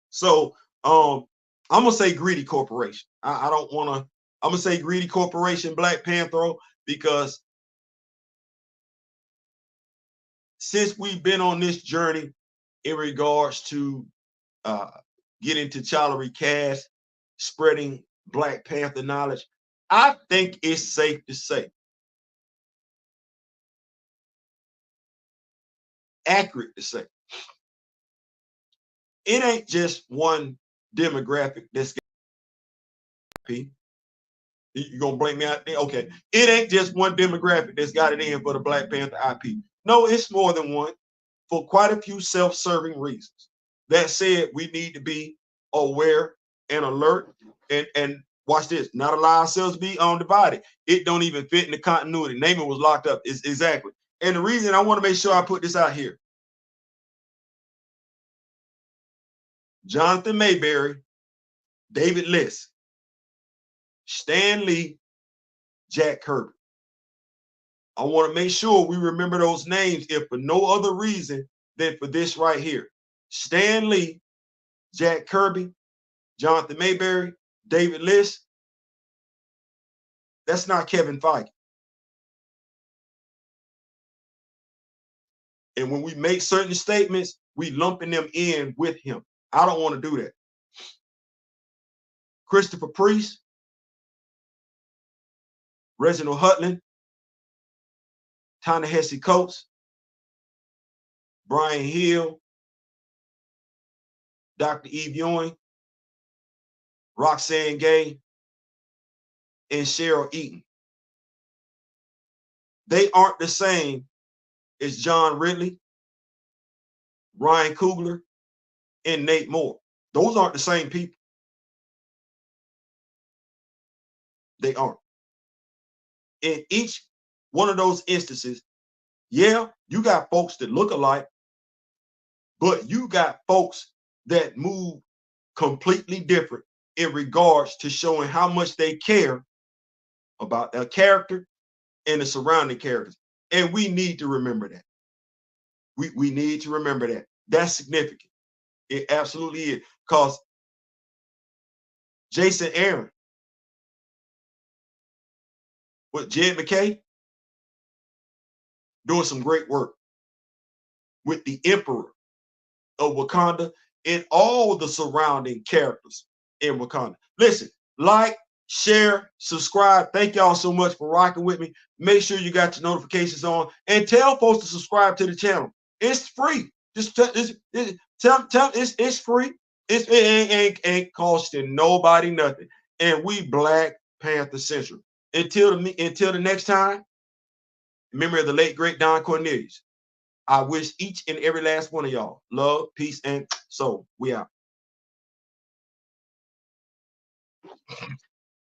Speaker 1: So I'm gonna say greedy corporation. I don't wanna, I'm gonna say greedy corporation, Black Panther, because since we've been on this journey in regards to getting to Challery Cash, spreading Black Panther knowledge, I think it's safe to say, accurate to say, it ain't just one demographic that's got IP. You gonna blame me out there? Okay. It ain't just one demographic that's got it in for the Black Panther IP. No, it's more than one for quite a few self-serving reasons. That said, we need to be aware and alert, and watch this, not allow ourselves to be divided. It don't even fit in the continuity. Naaman was locked up. Is exactly. And the reason I want to make sure I put this out here, Jonathan Mayberry, David Liss, Stan Lee, Jack Kirby. I want to make sure we remember those names, if for no other reason than for this right here. Stan Lee, Jack Kirby, Jonathan Mayberry, David Liss. That's not Kevin Feige. And when we make certain statements, we lumping them in with him. I don't want to do that. Christopher Priest, Reginald Hutland, Ta-Nehisi Coates, Brian Hill, Dr. Eve Ewing, Roxanne Gay, and Cheryl Eaton. They aren't the same as John Ridley, Ryan Coogler, and Nate Moore. Those aren't the same people. They aren't. In each one of those instances, yeah, you got folks that look alike, but you got folks that move completely different in regards to showing how much they care about their character and the surrounding characters. And we need to remember that. We need to remember that. That's significant. It absolutely is. Because Jason Aaron with Jed McKay doing some great work with the Emperor of Wakanda and all the surrounding characters in Wakanda. Listen, like, share, subscribe. Thank y'all so much for rocking with me. Make sure you got your notifications on and tell folks to subscribe to the channel. It's free. Just tell it's free. It ain't costing nobody nothing. And we Black Panther Central. Until the next time, memory of the late great Don Cornelius. I wish each and every last one of y'all love, peace, and soul. We out.